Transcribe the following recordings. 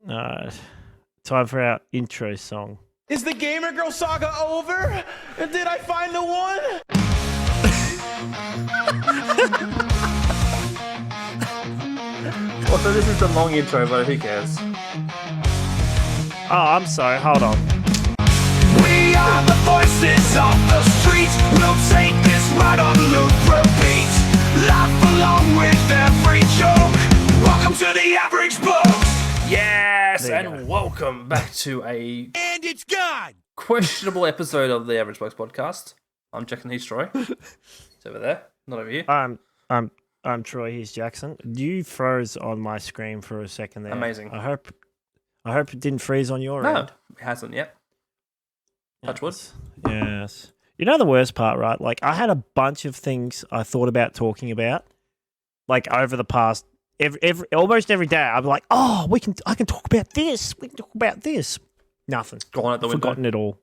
Uh, time for our intro song. Is the Gamer Girl saga over? And did I find the one? Also, this is the long intro, but who cares? Oh, I'm sorry. Hold on. We are the voices of the streets. We'll take this right on loop, repeat. Laugh along with every joke. Welcome to the Average Blokes. Yes, and welcome back to a And it's gone. questionable episode of the Average Blokes podcast. I'm Jack and he's Troy. He's over there, not over here. I'm Troy. Here's Jackson. You froze on my screen for a second there. Amazing. I hope it didn't freeze on your No, end. it hasn't yet. Touch wood. Yes. You know the worst part, right? Like I had a bunch of things I thought about talking about, like over the past almost every day. I'm like, oh, I can talk about this. We can talk about this. Nothing. Gone out the window. Forgotten it all.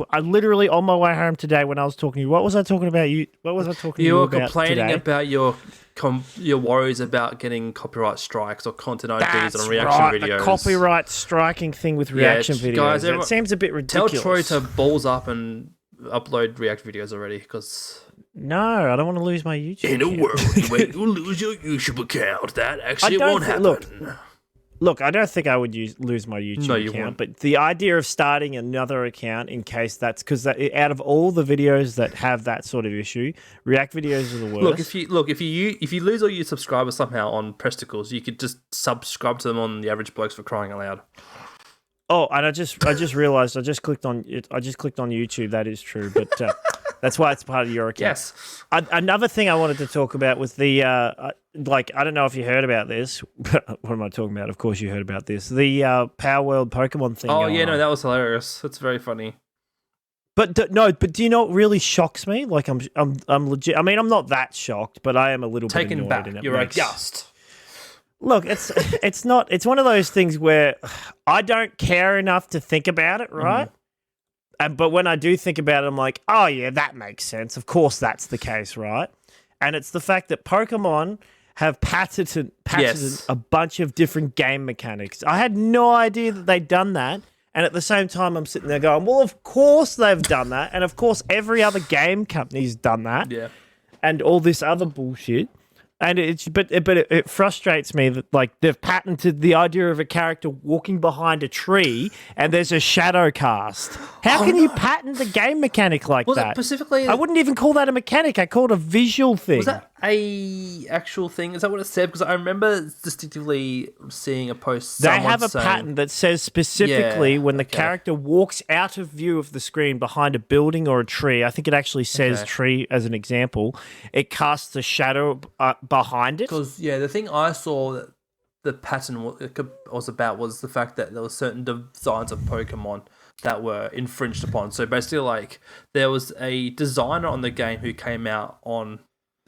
I literally on my way home today when I was talking to you. What was I talking about? What was I talking to you about? You were complaining today? about your worries about getting copyright strikes or content IDs That's on reaction right, videos. the copyright striking thing with reaction videos. Guys, It seems a bit ridiculous. Tell Troy to balls up and upload react videos already, because No, I don't want to lose my YouTube. in a account. world where you lose your YouTube account, that actually won't happen. Look, I don't think I would lose my YouTube No, you account, won't. but the idea of starting another account in case that's because out of all the videos that have that sort of issue, react videos are the worst. If you lose all your subscribers somehow on Presticles, you could just subscribe to them on the Average Blokes, for crying out loud. Oh, and I just realized I just clicked on YouTube. That is true, but that's why it's part of your account. Yes. Another thing I wanted to talk about was the I don't know if you heard about this. What am I talking about? Of course you heard about this. The Power World Pokemon thing. Oh going yeah, on. no, that was hilarious. That's very funny. But do you know what really shocks me? Like I'm legit. I mean, I'm not that shocked, but I am a little bit Taken annoyed. back. And it You're makes- aghast. Look, it's not. It's one of those things where I don't care enough to think about it, right? But when I do think about it, I'm like, oh yeah, that makes sense. Of course, that's the case, right? And it's the fact that Pokemon have patented Yes. a bunch of different game mechanics. I had no idea that they'd done that. And at the same time, I'm sitting there going, well, of course they've done that. And of course, every other game company's done that. Yeah. And all this other bullshit. And it frustrates me that like they've patented the idea of a character walking behind a tree and there's a shadow cast. How can you patent a game mechanic like Was it that? specifically? I wouldn't even call that a mechanic. I call it a visual thing. Was that a actual thing? Is that what it said? Because I remember distinctively seeing a post. They someone have a saying, patent that says specifically Yeah, when the okay. character walks out of view of the screen behind a building or a tree, I think it actually says Okay. tree as an example, it casts a shadow behind it. Because the thing I saw that the pattern was about was the fact that there were certain designs of Pokemon that were infringed upon. So basically, like there was a designer on the game who came out on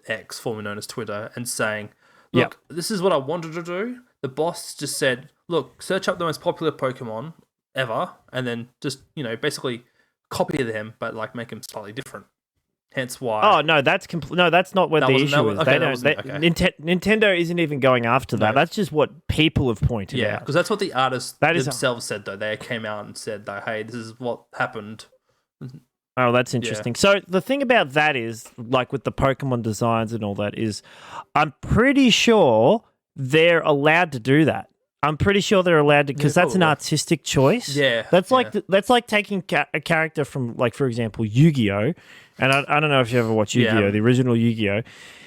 X, formerly known as Twitter, and saying, "Look, this is what I wanted to do." The boss just said, "Look, search up the most popular Pokemon ever, and then just basically copy them, but like make them slightly different." Hence why. Oh no, that's that's not what That the wasn't- issue that is. was- They okay, that don't. wasn't- okay. Nintendo isn't even going after that. No. That's just what people have pointed Yeah, out. because that's what the artists That is- themselves said, though. They came out and said that, hey, this is what happened. Oh, that's interesting. So the thing about that is, like with the Pokemon designs and all that, is I'm pretty sure they're allowed to do that. I'm pretty sure they're allowed to because Yeah, that's an probably. artistic choice. Yeah, that's yeah. like taking a character from, like, for example, Yu-Gi-Oh. And I don't know if you ever watched Yu-Gi-Oh, Yeah. the original Yu-Gi-Oh.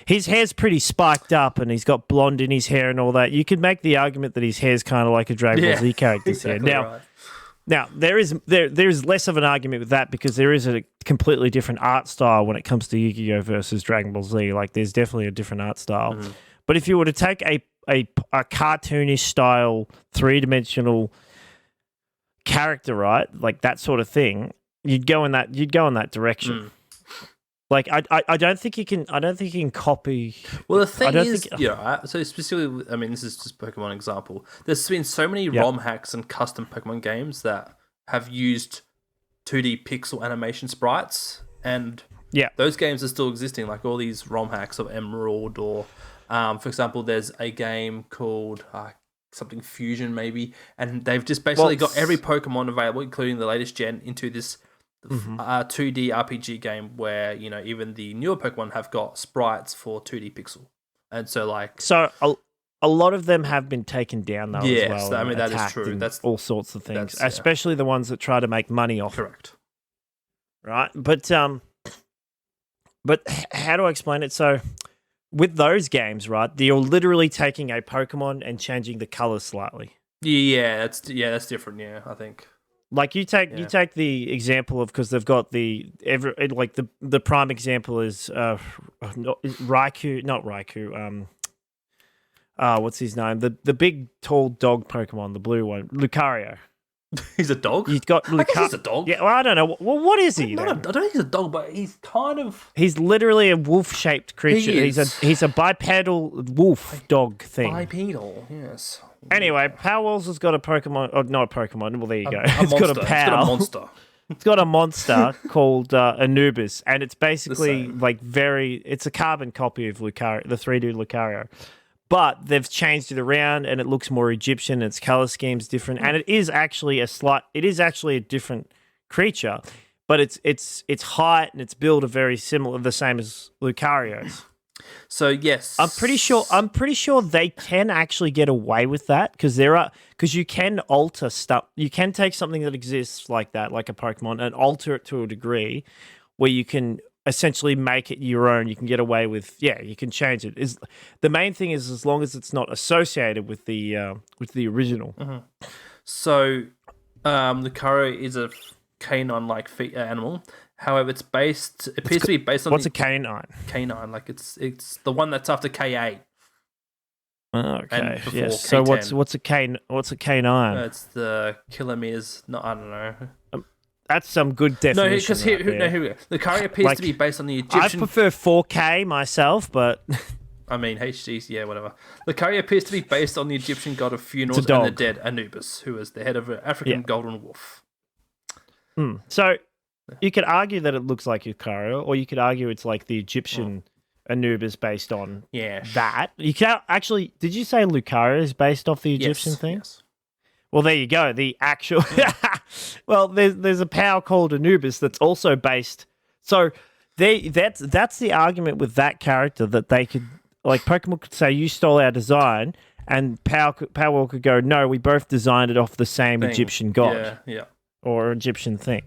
His hair's pretty spiked up and he's got blonde in his hair and all that. You could make the argument that his hair's kind of like a Dragon Ball Z character's exactly hair. right. Now there is less of an argument with that because there is a completely different art style when it comes to Yu-Gi-Oh versus Dragon Ball Z. Like there's definitely a different art style. Mm-hmm. But if you were to take a cartoonish style 3-dimensional character, right, like that sort of thing, you'd go in that direction. Mm. Like I don't think you can copy. Well, the thing don't is, think- so specifically, I mean, this is just Pokemon example. There's been so many ROM hacks and custom Pokemon games that have used 2D pixel animation sprites, and those games are still existing. Like all these ROM hacks of Emerald, or for example, there's a game called something fusion maybe, and they've just basically got every Pokemon available, including the latest gen, into this 2D RPG game where even the newer Pokemon have got sprites for 2D pixel, and so a lot of them have been taken down though as well. I mean that is attacked true. and That's all sorts of things, especially the ones that try to make money off. Correct. Right, but how do I explain it? So with those games, right, you're literally taking a Pokemon and changing the colors slightly. Yeah, that's different. Yeah, I think. Like you take the example of, because they've got the prime example is Raikou, not Raikou. What's his name? The big tall dog Pokemon, the blue one, Lucario. He's a dog. He's got I guess he's a dog. Yeah, well, I don't know. Well, what is he? I don't think he's a dog, but he's kind of. He's literally a wolf-shaped creature. He is. He's a bipedal wolf dog thing. Bipedal, yes. Anyway, Powerwalls has got a Pokemon. Oh, not a Pokemon. Well, there you go. It's got a It's got a monster. It's got a monster called Anubis, and it's basically it's a carbon copy of Lucario, the 3D Lucario. But they've changed it around, and it looks more Egyptian. Its color scheme's different, and it is actually a different creature. But its height and its build are very similar, the same as Lucario's. So yes, I'm pretty sure they can actually get away with that because you can alter stuff. You can take something that exists like that, like a Pokemon, and alter it to a degree where you can essentially make it your own. You can get away with, you can change it. The main thing is as long as it's not associated with the original. Mm-hmm. So, Lucario is a canine-like animal. However, it appears to be based on what's a canine? Canine, like it's the one that's after K8. Okay. Yes. K10. So what's a canine? It's the kilometers. No, I don't know. That's some good definition. No, because here we go. Lucario appears to be based on the Egyptian. I prefer 4K myself, but I mean HDs, whatever. Lucario appears to be based on the Egyptian god of funerals and the dead, Anubis, who is the head of an African golden wolf. So you could argue that it looks like Lucario, or you could argue it's like the Egyptian Anubis based on that. You can actually. Did you say Lucario is based off the Egyptian thing? Yes. Well, there you go. The actual. Well, there's a power called Anubis that's also based. So that's the argument with that character, that they could, like, Pokemon could say you stole our design, and Power could go, no, we both designed it off the same Egyptian god, or Egyptian thing.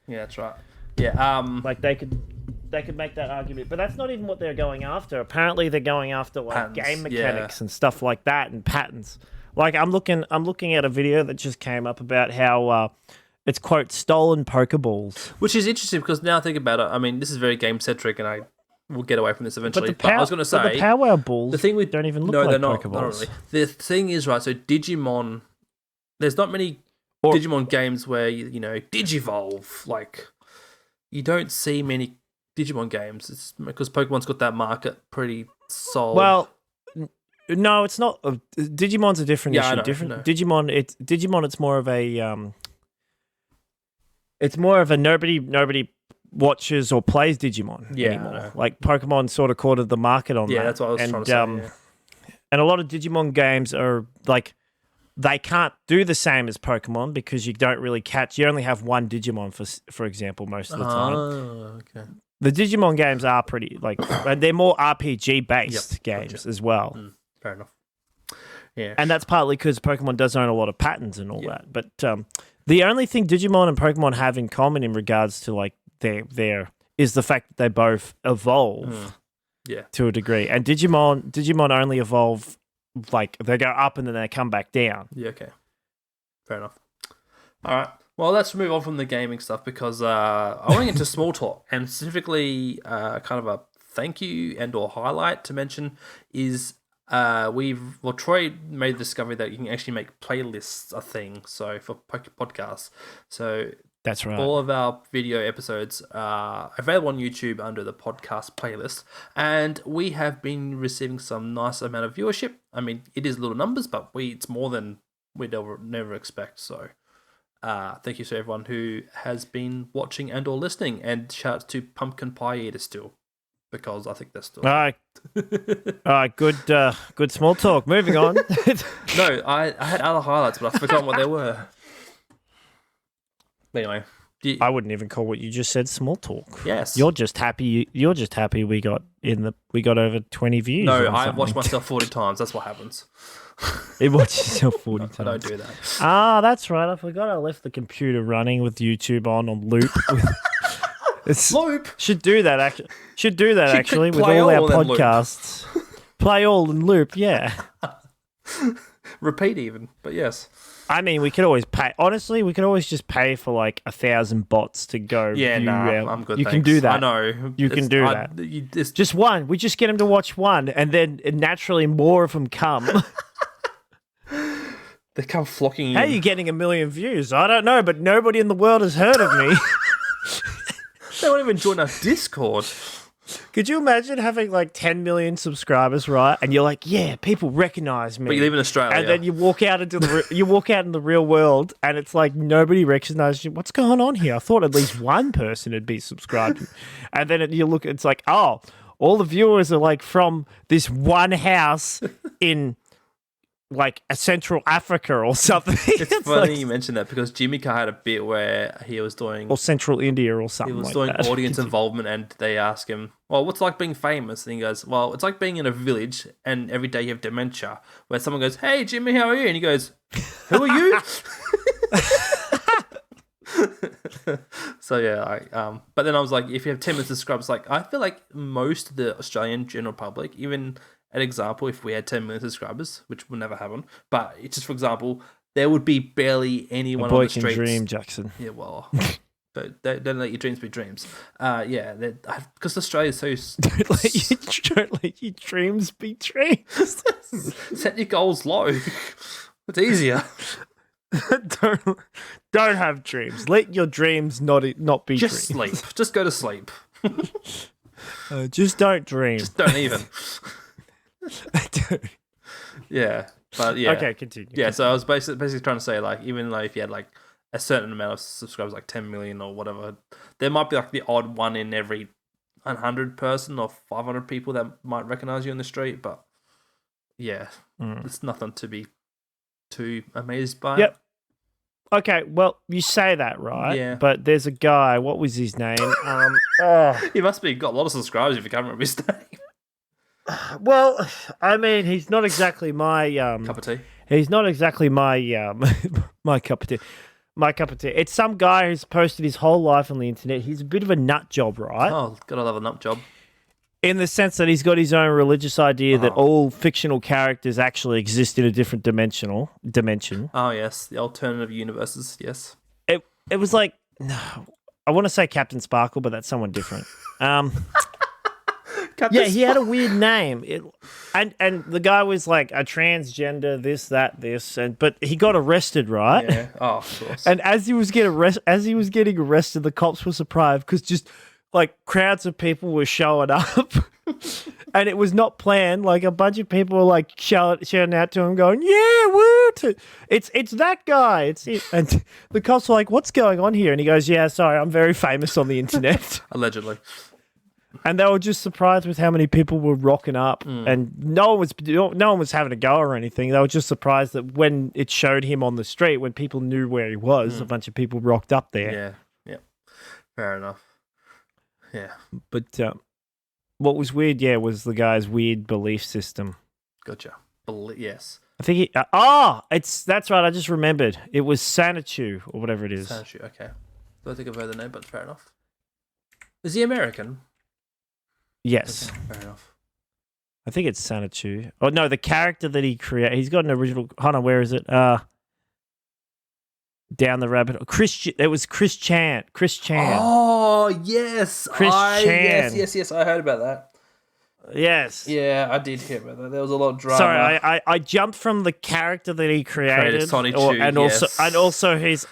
Yeah, that's right. Yeah. Like they could make that argument, but that's not even what they're going after. Apparently, they're going after like patterns, game mechanics and stuff like that, and patterns. Like I'm looking at a video that just came up about how it's, quote, stolen Pokeballs. Which is interesting because now I think about it, I mean, this is very game-centric and I will get away from this eventually. But I was going to say... the Power Balls the thing don't even look like Pokeballs. Not really. The thing is, right, so Digimon... There's not many Digimon games where, Digivolve. Like, you don't see many Digimon games. It's because Pokemon's got that market pretty solid. Well... No, it's not. Digimon's a different issue. I know, Digimon. It's more of a. It's more of a nobody watches or plays Digimon anymore. Like Pokemon sort of cornered the market on that. Yeah, that's what I was trying to say. And a lot of Digimon games are like, they can't do the same as Pokemon because you don't really catch. You only have one Digimon for example most of the time. Oh, okay. The Digimon games are pretty they're more RPG based games as well. Fair enough. Yeah. And that's partly because Pokemon does own a lot of patterns and all that. But the only thing Digimon and Pokemon have in common in regards to like their is the fact that they both evolve to a degree. And Digimon only evolve, like they go up and then they come back down. Yeah, okay. Fair enough. All right. Well, let's move on from the gaming stuff because I want to get into small talk, and specifically kind of a thank you and or highlight to mention is Troy made the discovery that you can actually make playlists a thing, so for podcasts. So that's right. All of our video episodes are available on YouTube under the podcast playlist, and we have been receiving some nice amount of viewership. I mean, it is little numbers, but it's more than we'd never expect. So thank you to everyone who has been watching and or listening, and shout out to Pumpkin Pie Eater still. because I think they're still. All right, good small talk. Moving on. No, I had other highlights, but I've forgotten what they were. Anyway, I wouldn't even call what you just said small talk. yes, You're just happy. You're just happy we got over 20 views. no, on I something. watched myself 40 times. That's what happens. It watches yourself 40 times. I don't do that. Ah, that's right. I forgot I left the computer running with YouTube on loop. Loop. Should do that actually. Should do that Should actually with play all our all and loop. podcasts. Play all and loop, yeah. Repeat even, but yes. I mean, we could always pay. Honestly, we could always just pay for like 1,000 bots to go. Yeah, view nah, I'm good. You thanks. can do that. I know. You can do that. It's Just one. We just get them to watch one, and then naturally more of them come. they come flocking in. How are you getting 1 million views? I don't know, but nobody in the world has heard of me. They won't even join our Discord. Could you imagine having like 10 million subscribers, right? And you're like, yeah, people recognize me. But you live in Australia. And then you walk out into you walk out in the real world, and it's like nobody recognizes you. What's going on here? I thought at least one person would be subscribed. And then you look, it's like, oh, all the viewers are like from this one house in like a Central Africa or something. It's funny like, you mentioned that because Jimmy Carr had a bit where he was doing or Central India or something. he was like doing that. audience involvement, and they ask him, "Well, what's it like being famous?" And he goes, "Well, it's like being in a village, and every day you have dementia." Where someone goes, "Hey, Jimmy, how are you?" And he goes, "Who are you?" So yeah, but then I was like, if you have 10 million subscribers, like I feel like most of the Australian general public, even an example, if we had 10 million subscribers, which will never happen, but it's just for example, there would be barely anyone boy on the can streets. dream, Jackson. Yeah, well, don't let your dreams be dreams. Yeah, because Australia's so don't let your dreams be dreams. set your goals low. It's easier. don't have dreams. Let your dreams not be Just dreams. sleep. Just go to sleep. Just don't dream. Just don't even. Yeah, but yeah. Okay, continue. Yeah, so I was basically trying to say, like, even like if you had like a certain amount of subscribers, like 10 million or whatever, there might be like the odd one in every 100 person or 500 people that might recognize you in the street, but yeah, it's nothing to be too amazed by. Yep. Okay, well, you say that, right? Yeah. But there's a guy, what was his name? He must be got a lot of subscribers if you can't remember his name. Well, I mean, he's not exactly my Cup of tea. He's not exactly my my cup of tea. My cup of tea. It's some guy who's posted his whole life on the internet. He's a bit of a nut job, right? Oh, gotta love a nut job. In the sense that he's got his own religious idea that all fictional characters actually exist in a different dimension. Oh yes, the alternative universes. Yes. It was like, no, I want to say Captain Sparkle, but that's someone different. Yeah, he had a weird name. And the guy was like a transgender, this, but he got arrested, right? Yeah. Oh, of course. And as he was getting arrested, the cops were surprised because just like crowds of people were showing up, and it was not planned. Like a bunch of people were like shouting out to him, going, "Yeah, woo!" It's that guy. It's it. And the cops were like, "What's going on here?" And he goes, "Yeah, sorry, I'm very famous on the internet." Allegedly. And they were just surprised with how many people were rocking up, and no one was having a go or anything. They were just surprised that when it showed him on the street, when people knew where he was, a bunch of people rocked up there. Yeah. Yeah. Fair enough. Yeah. But what was weird, was the guy's weird belief system. Gotcha. Yes. I think that's right. I just remembered. It was Sanachu or whatever it is. Sanachu. Okay. Don't think I've heard the name, but fair enough. Is he American? Yes. Okay, fair enough. I think it's Sanachu. Oh no, the character that he created. He's got an original. Hold on, where is it? Down the rabbit hole. It was Chris Chan. Chris Chan. Oh yes, Chan. Yes. I heard about that. Yes. Yeah, I did hear about that. There was a lot of drama. Sorry, I jumped from the character that he created, Sonny Chu, and also his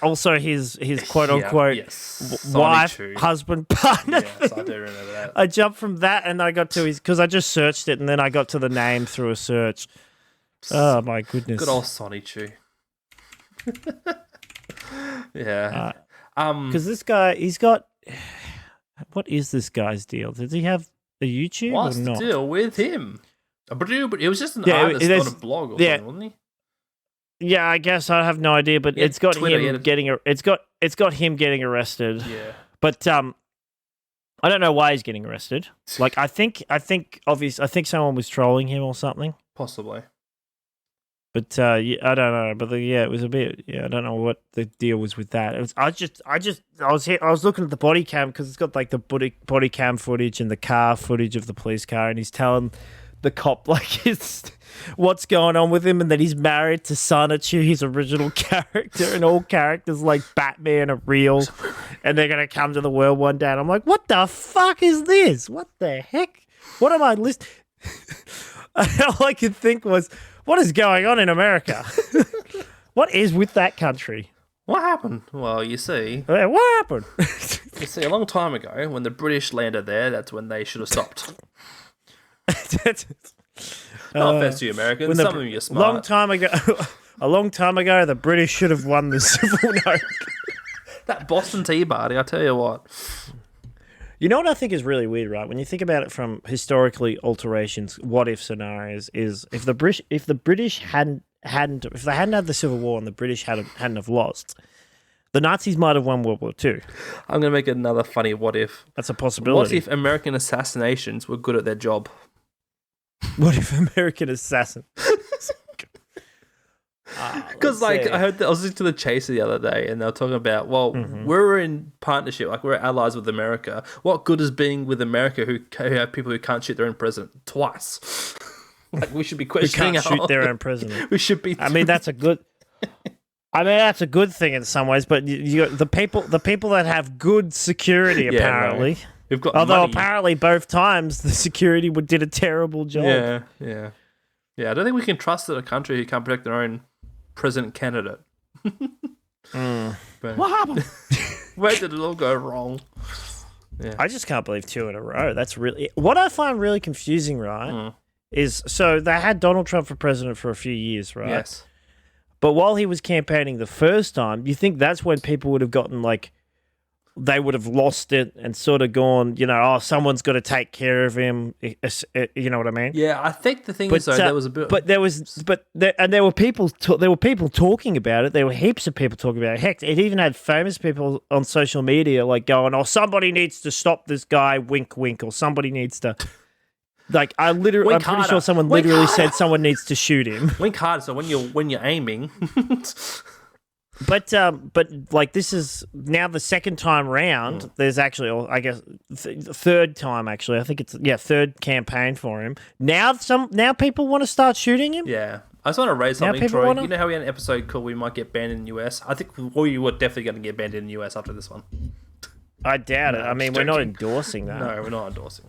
quote unquote wife, husband, partner. Yes, I do remember that. I jumped from that and I got to his because I just searched it and then I got to the name through a search. Oh my goodness! Good old Sonny Chu. Yeah. Because this guy, he's got. What is this guy's deal? Does he have? a YouTube What's or the not? deal with him? But it was just an Yeah, artist, there's- not a blog or yeah. something, wasn't he? Yeah, I guess I have no idea, but Yeah, it's got Twitter, him yeah. getting. It's got him getting arrested. Yeah. But I don't know why he's getting arrested. Like I think someone was trolling him or something. Possibly. But yeah, I don't know. But yeah, it was a bit. Yeah, I don't know what the deal was with that. It was. I was looking at the body cam because it's got like the body cam footage and the car footage of the police car, and he's telling the cop like it's what's going on with him, and that he's married to Sonichu, his original character, and all characters like Batman are real, and they're gonna come to the world one day. And I'm like, what the fuck is this? What the heck? What am I listening? All I could think was, what is going on in America? What is with that country? What happened? Well, you see, What happened? a long time ago, when the British landed there, that's when they should have stopped. No offense to you, Americans. Some of you are smart. A long time ago, the British should have won the Civil War. That Boston Tea Party, I tell you what. You know what I think is really weird, right? When you think about it from historically alterations, what if scenarios is if the British hadn't had the Civil War and the British hadn't have lost, the Nazis might have won World War II. I'm going to make another funny what if. That's a possibility. What if American assassinations were good at their job? What if American assassin? Because I heard that I was listening to The Chaser the other day, and they were talking about, we're in partnership, like we're allies with America. What good is being with America who have people who can't shoot their own president twice? Like we should be questioning. Who can't shoot their own president. We should be. I mean, that's a good. That's a good thing in some ways, but the people that have good security apparently. No. We've got Although money. apparently both times the security did a terrible job. Yeah. I don't think we can trust a country who can't protect their own president candidate. But What happened? where did it all go wrong? I just can't believe 2 in a row. That's really what I find really confusing, right? Is so they had Donald Trump for president for a few years, right? Yes. But while he was campaigning the first time, you think that's when people would have gotten like they would have lost it and sort of gone, someone's got to take care of him. You know what I mean? Yeah, I think the thing is though, there was a bit. But there were people talking about it. There were heaps of people talking about it. Heck, it even had famous people on social media like going, "Oh, somebody needs to stop this guy." Wink, wink, or somebody needs to. Like I'm pretty sure someone literally said someone needs to shoot him. Wink hard, so when you're aiming. But like this is now the second time round. There's actually, I guess, third time actually. I think it's third campaign for him. Now people want to start shooting him. Yeah. I just want to raise Now something, people Troy. wanna- You know how we had an episode called "We Might Get Banned in the US"? I think we were definitely going to get banned in the US after this one. I doubt it. I mean, we're not joking. endorsing that. No, we're not endorsing.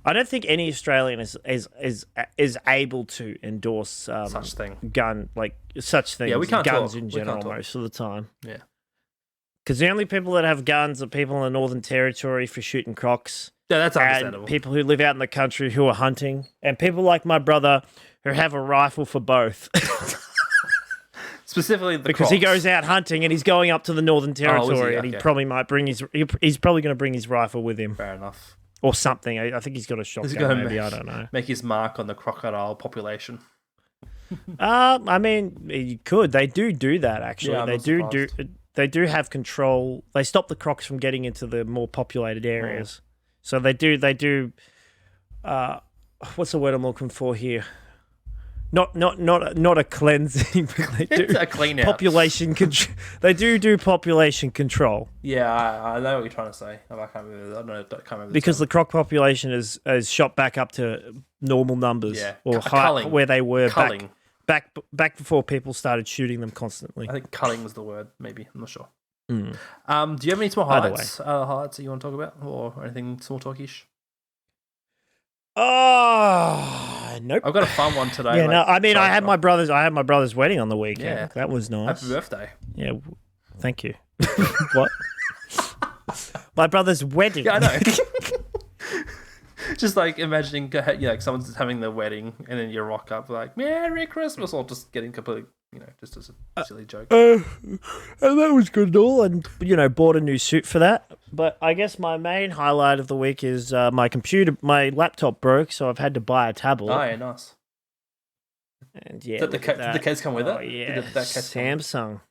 I don't think any Australian is able to endorse Such thing. such things. Yeah, we can't guns talk. in We general can't talk. most of the time. Yeah. Because the only people that have guns are people in the Northern Territory for shooting crocs. Yeah, that's And understandable. people who live out in the country who are hunting, and people like my brother who have a rifle for both. Specifically the Because he crocs. goes out hunting and he's going up to the Northern Territory, and he Okay. probably might bring he's probably going to bring his rifle with him Fair enough. or something. I think he's got a shotgun. gonna Maybe I don't know. Make his mark on the crocodile population. I mean, you could. They do that actually. Yeah, I'm they not do surprised. They do have control. They stop the crocs from getting into the more populated areas. So they do. What's the word I'm looking for here? Not a cleansing, but they do It's a clean out. population control. They do population control Yeah, I know what you're trying to say. I can't remember. I can't remember. because the croc population is shot back up to normal numbers Yeah. or Culling. where they were culling. back before people started shooting them constantly. I think culling was the word. Maybe I'm not sure. Mm. Do you have any small Either highlights? Highlights that you want to talk about, or anything small talkish? Oh, nope. I've got a fun one today. Yeah, no. I mean, sorry, I had Troy. my brother's wedding on the weekend. Yeah. That was nice. Happy birthday. Yeah, thank you. What? My brother's wedding. Yeah, I know. Just like imagining, like someone's having their wedding, and then you rock up like "Merry Christmas," or just getting completely, just as a silly joke. And that was good and all, and bought a new suit for that. But I guess my main highlight of the week is my laptop broke, so I've had to buy a tablet. Oh, yeah, nice. And yeah, Did the case come with oh, it? Yeah, Did that case come with it? Samsung.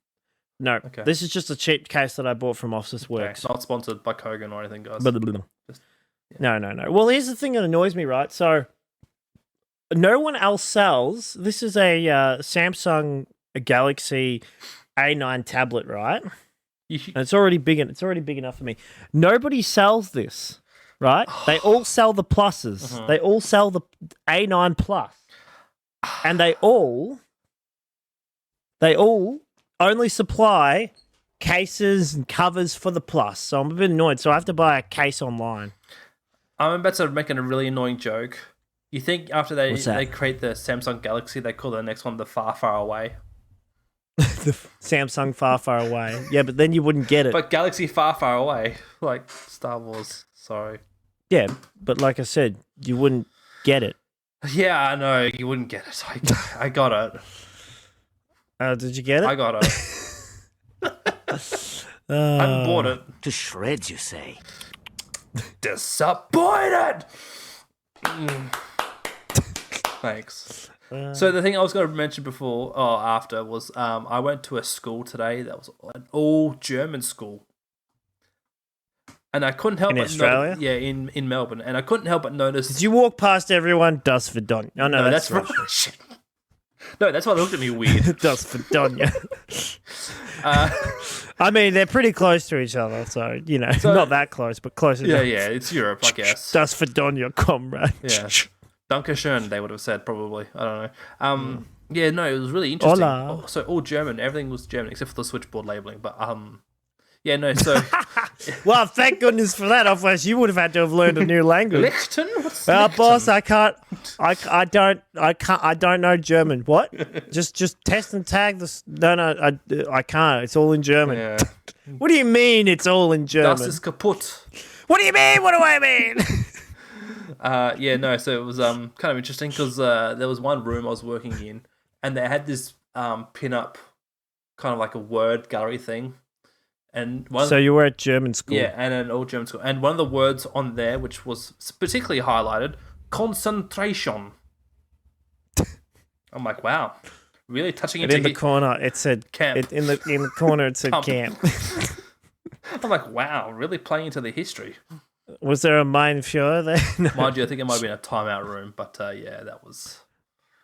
No, Okay. this is just a cheap case that I bought from Office Okay, Works. not sponsored by Kogan or anything, guys. Just- No. Well, here's the thing that annoys me, right? So, no one else sells. This is a Samsung Galaxy A9 tablet, right? You- And it's already big. It's already big enough for me. Nobody sells this, right? They all sell the pluses. They all sell the A9 Plus, and they all only supply cases and covers for the Plus. So I'm a bit annoyed. So I have to buy a case online. I'm about to make a really annoying joke. You think after What's that? they create the Samsung Galaxy, they call the next one the Far, Far Away? The Samsung Far Away. Yeah, but then you wouldn't get it. But Galaxy Far, Far Away, like Star Wars. Sorry. Yeah, but like I said, you wouldn't get it. Yeah, I know you wouldn't get it. I got it. Did you get it? I got it. I bought it. To shreds, you say? Disappointed. Thanks. So the thing I was going to mention after was I went to a school today that was an all German school, and I couldn't help In but Australia? in Melbourne, and I couldn't help but notice. Did you walk past everyone? Das Verdon. Oh, no, that's right. No, that's why they looked at me weird. Das Verdonia. I mean, they're pretty close to each other, so, not that close, but close enough. Yeah, it's Europe, I guess. Das Verdonia, comrade. Yeah. Dankeschön, they would have said, probably. I don't know. Yeah, no, it was really interesting. Hola. So all German, everything was German except for the switchboard labeling. But yeah, no. So Well, thank goodness for that. Otherwise, you would have had to have learned a new language. Lichten? What's Boss, I can't. I don't know German. What? Just test and tag this. No, I can't. It's all in German. Yeah. What do you mean? It's all in German? Das ist kaputt. What do you mean? What do I mean? Yeah, no. So it was kind of interesting because there was one room I was working in, and they had this pin-up kind of like a word gallery thing. And So you were at German school. Yeah, and an all German school. And one of the words on there, which was particularly highlighted, concentration. I'm like, wow, really touching And into in the corner, it said Camp. in the corner, it said camp. I'm like, wow, really playing into the history. Was there a Mein Führer there? Mind you, I think it might have been a timeout room, but yeah, that was.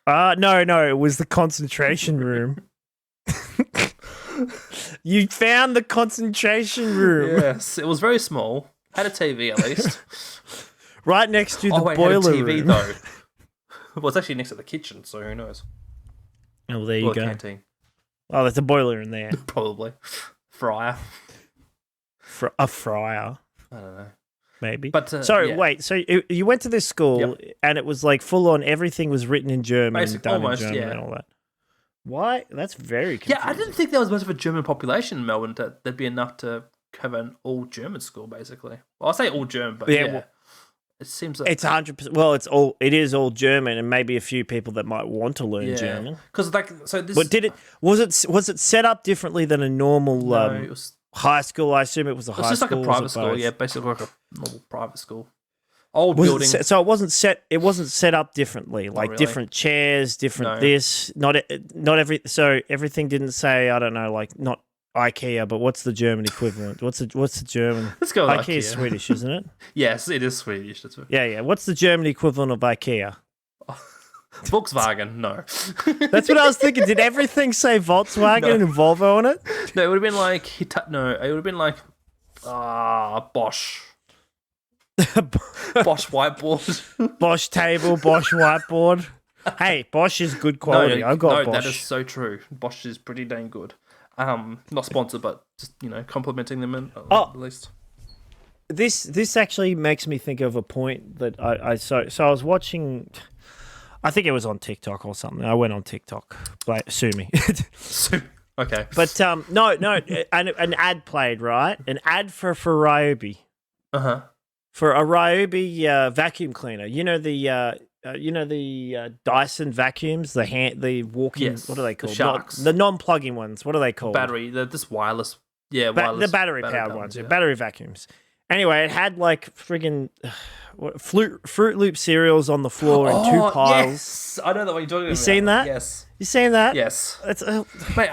No, it was the concentration room. You found the concentration room. Yes, it was very small. Had a TV at least. Right next to the Had a boiler TV room. though. Well, it's actually next to the kitchen, so who knows? Oh, there you Or the go. canteen, Oh, there's a boiler in there. probably. Fryer. A fryer, I don't know. maybe. But yeah. Wait. So you went to this school, Yep. and it was like full on. Everything was written in German, and Basically, done almost, in German, yeah. and all that. Why? That's very confusing. Yeah, I didn't think there was much of a German population in Melbourne that there'd be enough to have an all German school, basically. Well, I'll say all German, but Yeah, yeah. well, it seems like It's 100%. Well, it is all German, and maybe a few people that might want to learn German. Because so this. But was it set up differently than a normal No, it was high school? I assume it was a high just school. like a was private it school, both? yeah, basically like a normal private school. Old Was building. so it wasn't set. It wasn't set up differently, like really. different chairs, different No. this. Not every. So everything didn't say. I don't know, like not IKEA, but what's the German equivalent? What's the German? Let's go with IKEA is IKEA. Swedish, isn't it? Yes, it is Swedish. That's right. Yeah. What's the German equivalent of IKEA? Volkswagen, no. That's what I was thinking. Did everything say Volkswagen and Volvo on it? No, it would have been like it would have been like Bosch. Bosch whiteboard. Bosch table, Bosch whiteboard. Hey, Bosch is good quality. I've got Bosch. that is so true. Bosch is pretty dang good. Not sponsored, but just complimenting them at least. This actually makes me think of a point that I was watching. I think it was on TikTok or something. I went on TikTok. Sue me. Okay. But no, an ad played, right? An ad for Ryobi. Uh-huh. For a Ryobi vacuum cleaner. You know the Dyson vacuums, the walking. Yes, What are they the called? Sharks. The non-plugging ones. What are they called? Battery. They're just wireless. Yeah, wireless. The battery powered ones. Yeah. Battery vacuums. Anyway, it had like friggin' Fruit Loop cereals on the floor in two piles. Yes, I know that what you're talking about. You seen that? Yes. You seen that? Yes. It's Mate,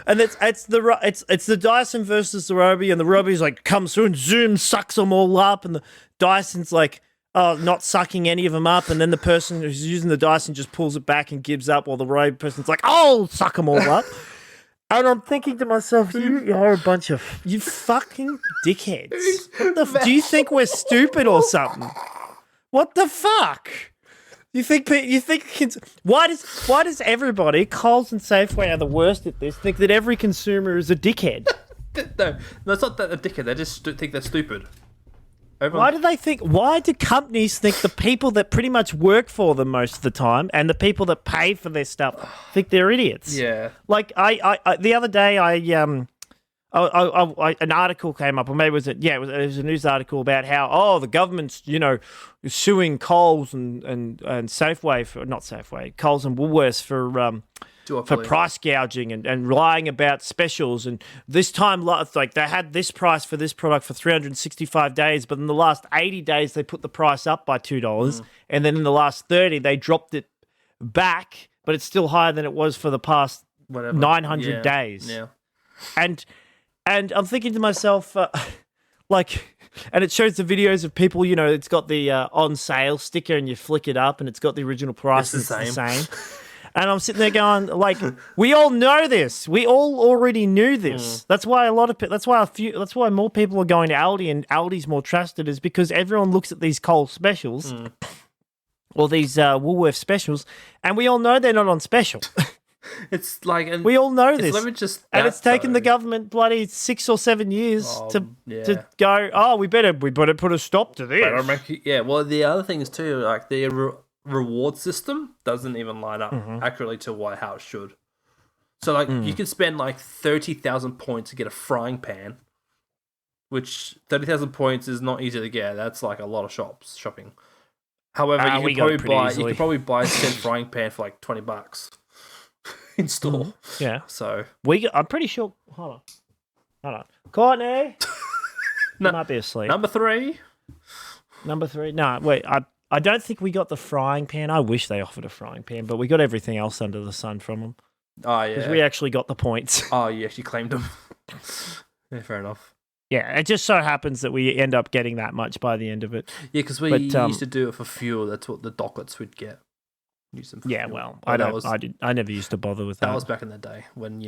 and it's the Dyson versus the Roby, and the Roby's like comes through and zoom sucks them all up, and the Dyson's like not sucking any of them up, and then the person who's using the Dyson just pulls it back and gives up, while the Roby person's like, "Oh, suck them all up." And I'm thinking to myself, you are a bunch of you fucking dickheads. Do you think we're stupid or something? What the fuck? You think why does everybody, Coles and Safeway are the worst at this, think that every consumer is a dickhead? No, it's not that they're dickhead. They just think they're stupid. Why do companies think the people that pretty much work for them most of the time and the people that pay for their stuff think they're idiots? Yeah. Like I the other day an article came up, or maybe it was a news article about how the government's suing Coles and Safeway Coles and Woolworths for price gouging and lying about specials, and this time like they had this price for this product for 365 days, but in the last 80 days they put the price up by $2, and then in the last 30 they dropped it back, but it's still higher than it was for the past 900 days. Yeah. And I'm thinking to myself, and it shows the videos of people, it's got the on sale sticker and you flick it up and it's got the original price. It's the same. And I'm sitting there going, like, we all know this. We all already knew this. That's why that's why more people are going to Aldi, and Aldi's more trusted, is because everyone looks at these Coles specials or these Woolworths specials, and we all know they're not on special. It's like we all know this, and it's taken the government bloody 6 or 7 years to go. Oh, we better put a stop to this. Well, the other thing is too, like the reward system doesn't even line up accurately to how it should. So like you can spend like 30,000 points to get a frying pan, which 30,000 points is not easy to get. That's like a lot of shopping. However, you could probably buy a said frying pan for like $20. In store. Yeah. So I'm pretty sure. Hold on. Courtney. Might be asleep. Number three. No, wait. I don't think we got the frying pan. I wish they offered a frying pan, but we got everything else under the sun from them. Oh yeah. Because we actually got the points. Oh, you actually claimed them. Yeah, fair enough. Yeah, it just so happens that we end up getting that much by the end of it. Yeah, because we used to do it for fuel. That's what the dockets would get. Use them for fuel. Well, I never used to bother with that. That was back in the day when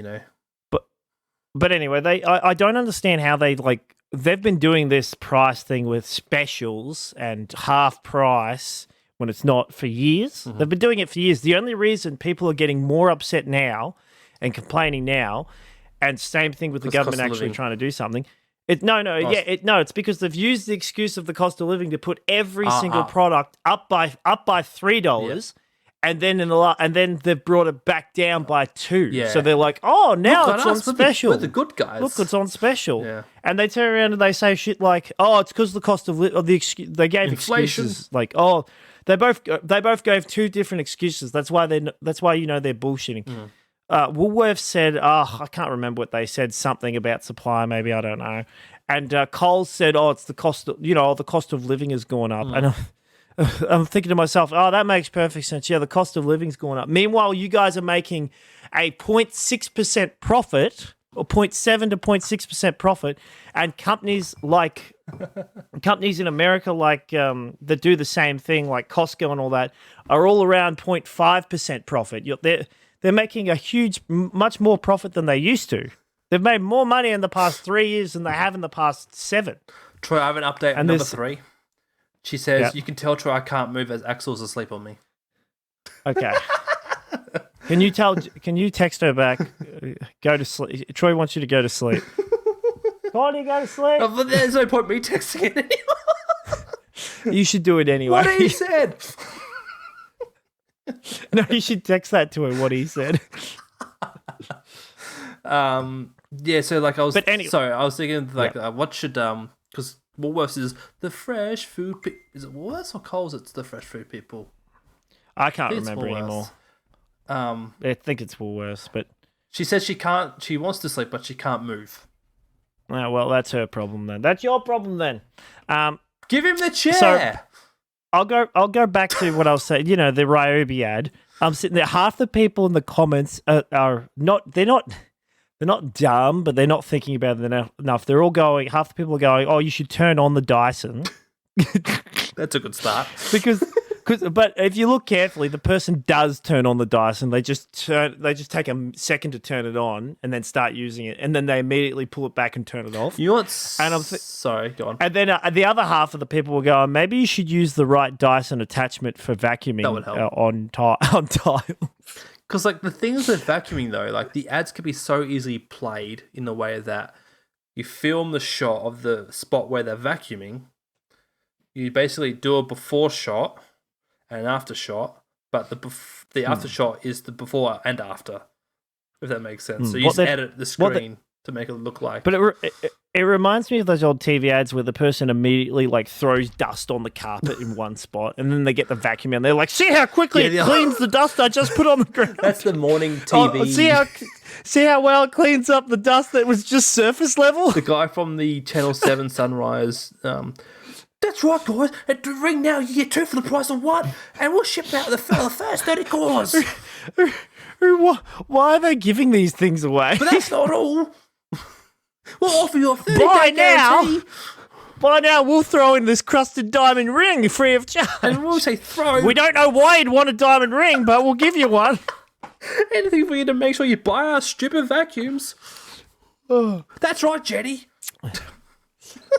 But anyway, I don't understand how they've been doing this price thing with specials and half price when it's not for years. They've been doing it for years. The only reason people are getting more upset now and complaining now, and same thing with the government actually trying to do something. It's because they've used the excuse of the cost of living to put every single product up by $3. Yeah. And then they've brought it back down by $2. Yeah. So they're like, oh, now it's on special. We're the good guys. Look, it's on special. Yeah. And they turn around and they say shit like, oh, it's because the cost of they gave inflation. Excuses like, oh, they both gave two different excuses. That's why they're bullshitting. Woolworths said, I can't remember what they said. Something about supply, maybe, I don't know. And Coles said, oh, it's the cost of the cost of living has gone up. And I'm thinking to myself, oh, that makes perfect sense. Yeah, the cost of living's going up. Meanwhile, you guys are making a 0.6% profit, or 0.7 to 0.6% profit, and companies in America that do the same thing, like Costco and all that, are all around 0.5% profit. They're making a much more profit than they used to. They've made more money in the past 3 years than they have in the past 7. Troy, I have an update on number 3. She says, You can tell Troy I can't move as Axel's asleep on me. Okay. Can you text her back? Go to sleep. Troy wants you to go to sleep. Connie, go to sleep. Oh, but there's no point me texting it anymore. You should do it anyway. What he said. No, you should text that to her, what he said. Yeah, so I was I was thinking what should because Woolworths is the fresh food. Is it Woolworths or Coles? It's the fresh food people. I can't remember anymore. I think it's Woolworths, but she says she can't. She wants to sleep, but she can't move. Oh, well, that's her problem then. That's your problem then. Give him the chair. I'll go back to what I was saying. You know, the Ryobi ad. I'm sitting there. Half the people in the comments are not. They're not dumb, but they're not thinking about it enough. They're all going. Half the people are going, "Oh, you should turn on the Dyson." That's a good start. But if you look carefully, the person does turn on the Dyson. They just take a second to turn it on and then start using it, and then they immediately pull it back and turn it off. You know what's... Sorry, go on. And then the other half of the people will go, maybe you should use the right Dyson attachment for vacuuming That would help. on tile. Because, like, the things with vacuuming, though, like, the ads could be so easily played in the way that you film the shot of the spot where they're vacuuming, you basically do a before shot and an after shot, but the after shot is the before and after, if that makes sense. So you just edit the screen to make it look like... But it reminds me of those old TV ads where the person immediately like throws dust on the carpet in one spot, and then they get the vacuum and they're like, "See how quickly it cleans the dust I just put on the ground." That's the morning TV. See how well it cleans up the dust that was just surface level. The guy from the Channel 7 Sunrise. That's right, guys. At the ring now, you get 2 for the price of 1, and we'll ship out the first 30 callers. Why are they giving these things away? But that's not all. We'll offer you a 30-day guarantee. By now, we'll throw in this crusted diamond ring free of charge. And we'll say throw. We don't know why you'd want a diamond ring, but we'll give you one. Anything for you to make sure you buy our stupid vacuums. Oh. That's right, Jenny.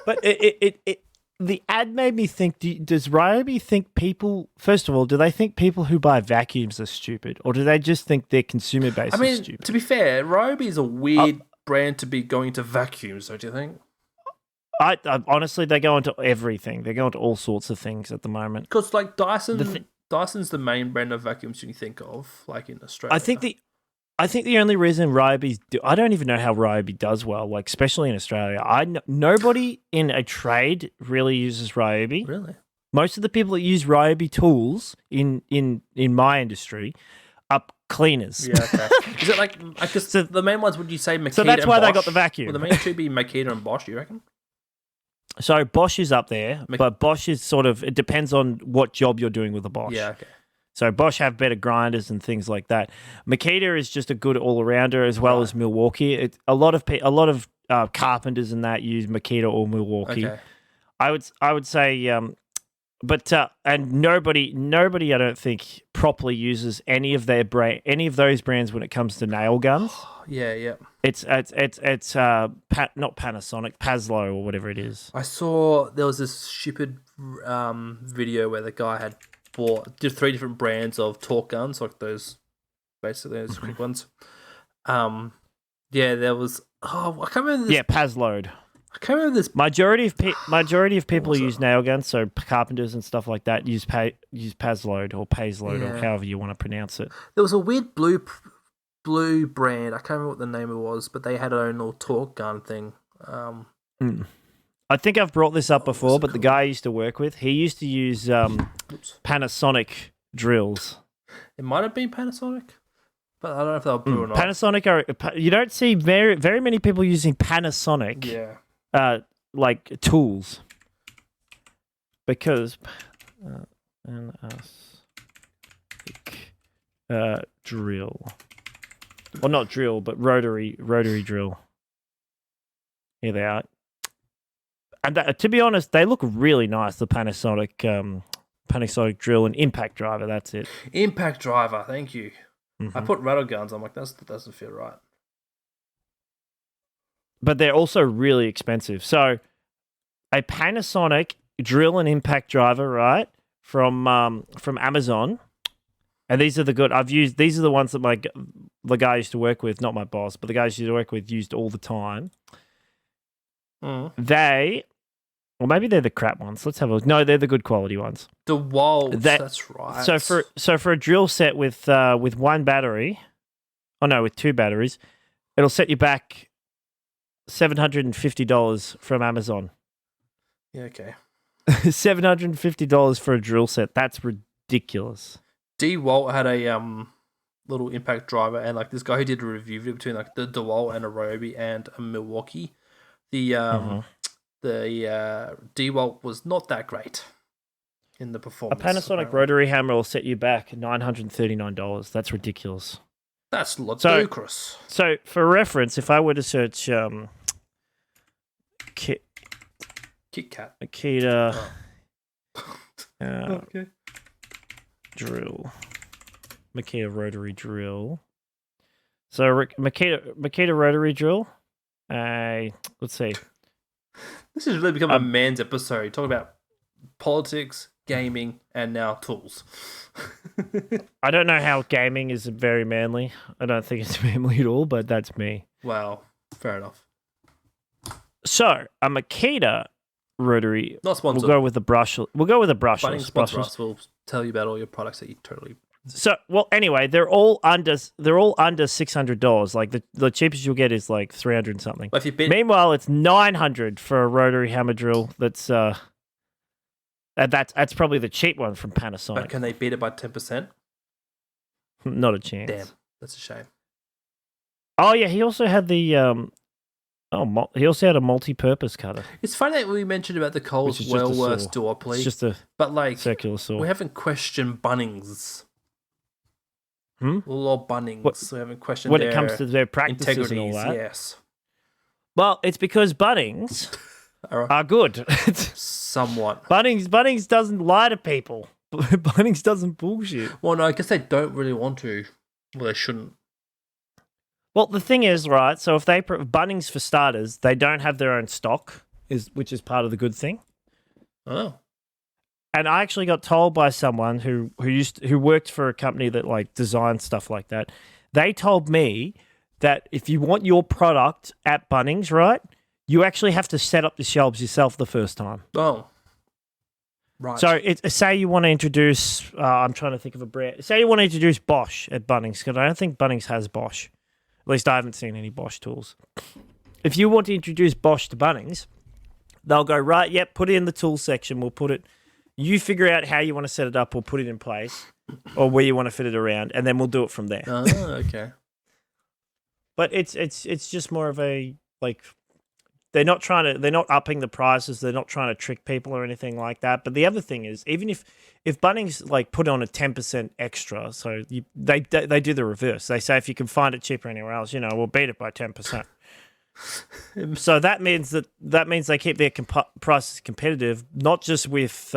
But the ad made me think, does Ryobi think people, first of all, do they think people who buy vacuums are stupid? Or do they just think their consumer base is stupid? To be fair, Ryobi is a weird brand to be going to vacuums, don't you think? I honestly, they go into everything. They go into all sorts of things at the moment. Because, like, Dyson's the main brand of vacuums you think of, like, in Australia. I think the only reason Ryobi's I don't even know how Ryobi does well, like especially in Australia. Nobody in a trade really uses Ryobi. Really? Most of the people that use Ryobi tools in my industry are cleaners. Yeah, okay. Is it like guess the main ones, would you say Makita? So that's why and they Bosch? got the vacuum. Well, the main two be Makita and Bosch, you reckon? So Bosch is up there, but Bosch is sort of, it depends on what job you're doing with a Bosch. Yeah, okay. So Bosch have better grinders and things like that. Makita is just a good all-rounder, as well as Milwaukee. A lot of carpenters and that use Makita or Milwaukee. Okay. I would say, and nobody I don't think properly uses any of those brands when it comes to nail guns. Yeah. It's not Panasonic, Paslo or whatever it is. I saw there was this stupid video where the guy had bought 3 different brands of torque guns, like those quick ones. There was I can't remember this. Yeah, Pasload. I can't remember this. Majority of people who use nail guns, so carpenters and stuff like that, use Pasload or Paisload or however you want to pronounce it. There was a weird blue brand. I can't remember what the name it was, but they had their own little torque gun thing. I think I've brought this up before, but the guy I used to work with, he used to use Panasonic drills. It might have been Panasonic, but I don't know if they were blue or not. Panasonic you don't see very, very many people using Panasonic. Like tools, because drill, well, not drill, but rotary drill. Here they are, and to be honest, they look really nice. The Panasonic drill and impact driver. That's it. Impact driver. Thank you. Mm-hmm. I put rattle guns. I'm like, that doesn't feel right. But they're also really expensive. So a Panasonic drill and impact driver, right, from Amazon, and these are the good. These are the ones that the guy I used to work with, not my boss, but the guy I used to work with used all the time. Or maybe they're the crap ones. Let's have a look. No, they're the good quality ones. DeWalt, that's right. So for a drill set with one battery, with 2 batteries, it'll set you back $750 from Amazon. Yeah, okay. $750 for a drill set. That's ridiculous. DeWalt had a little impact driver, and like this guy who did a review between like the DeWalt and a Ryobi and a Milwaukee. the DeWalt was not that great in the A performance. Panasonic apparently. rotary hammer will set you back $939. That's ridiculous. That's ludicrous. So, for reference, if I were to search Kit Kat. Makita Okay. drill, Makita rotary drill. So Makita rotary drill. Let's see. This has really become a man's episode. Talking about politics, gaming, and now tools. I don't know how gaming is very manly. I don't think it's manly at all, but that's me. Wow. Fair enough. So a Makita rotary. Not sponsored. We'll go with the brush. We'll go with the Bunnings brushless. sponsor us. We'll tell you about all your products that you totally. So, well, anyway, they're all under $600. Like the cheapest you'll get is like 300 and something. But if you bid, Meanwhile, it's 900 for a rotary hammer drill. That's probably the cheap one from but Panasonic. can they beat it by 10%? Not a chance. Damn, that's a shame. Oh yeah, he also had the he also had a multi-purpose cutter. It's funny that we mentioned about the Coles Which is just a Woolworths saw. duopoly, It's just a but like circular saw. we haven't questioned Bunnings. Lord Bunnings. What- We haven't questioned when their it comes to their practices and all integrities. that. Yes. Well, it's because Bunnings All right. are good. Somewhat. Bunnings doesn't lie to people. Bunnings doesn't bullshit. Well, no, I guess they don't really want to. Well, they shouldn't. Well, the thing is, right, so if Bunnings, for starters, they don't have their own stock, which is part of the good thing. Oh. And I actually got told by someone who worked for a company that like designed stuff like that. They told me that if you want your product at Bunnings, right, you actually have to set up the shelves yourself the first time. Oh. Right. So say you want to introduce, I'm trying to think of a brand. Say you want to introduce Bosch at Bunnings, because I don't think Bunnings has Bosch. At least I haven't seen any Bosch tools. If you want to introduce Bosch to Bunnings, they'll go, right, yep, put it in the tool section. We'll put it, you figure out how you want to set it up or put it in place or where you want to fit it around, and then we'll do it from there. Oh, okay. But it's just more of a, like, they're not upping the prices. They're not trying to trick people or anything like that. But the other thing is, even if Bunnings like put on a 10% extra, so they do the reverse. They say if you can find it cheaper anywhere else, we'll beat it by 10%. So that means they keep their prices competitive, not just with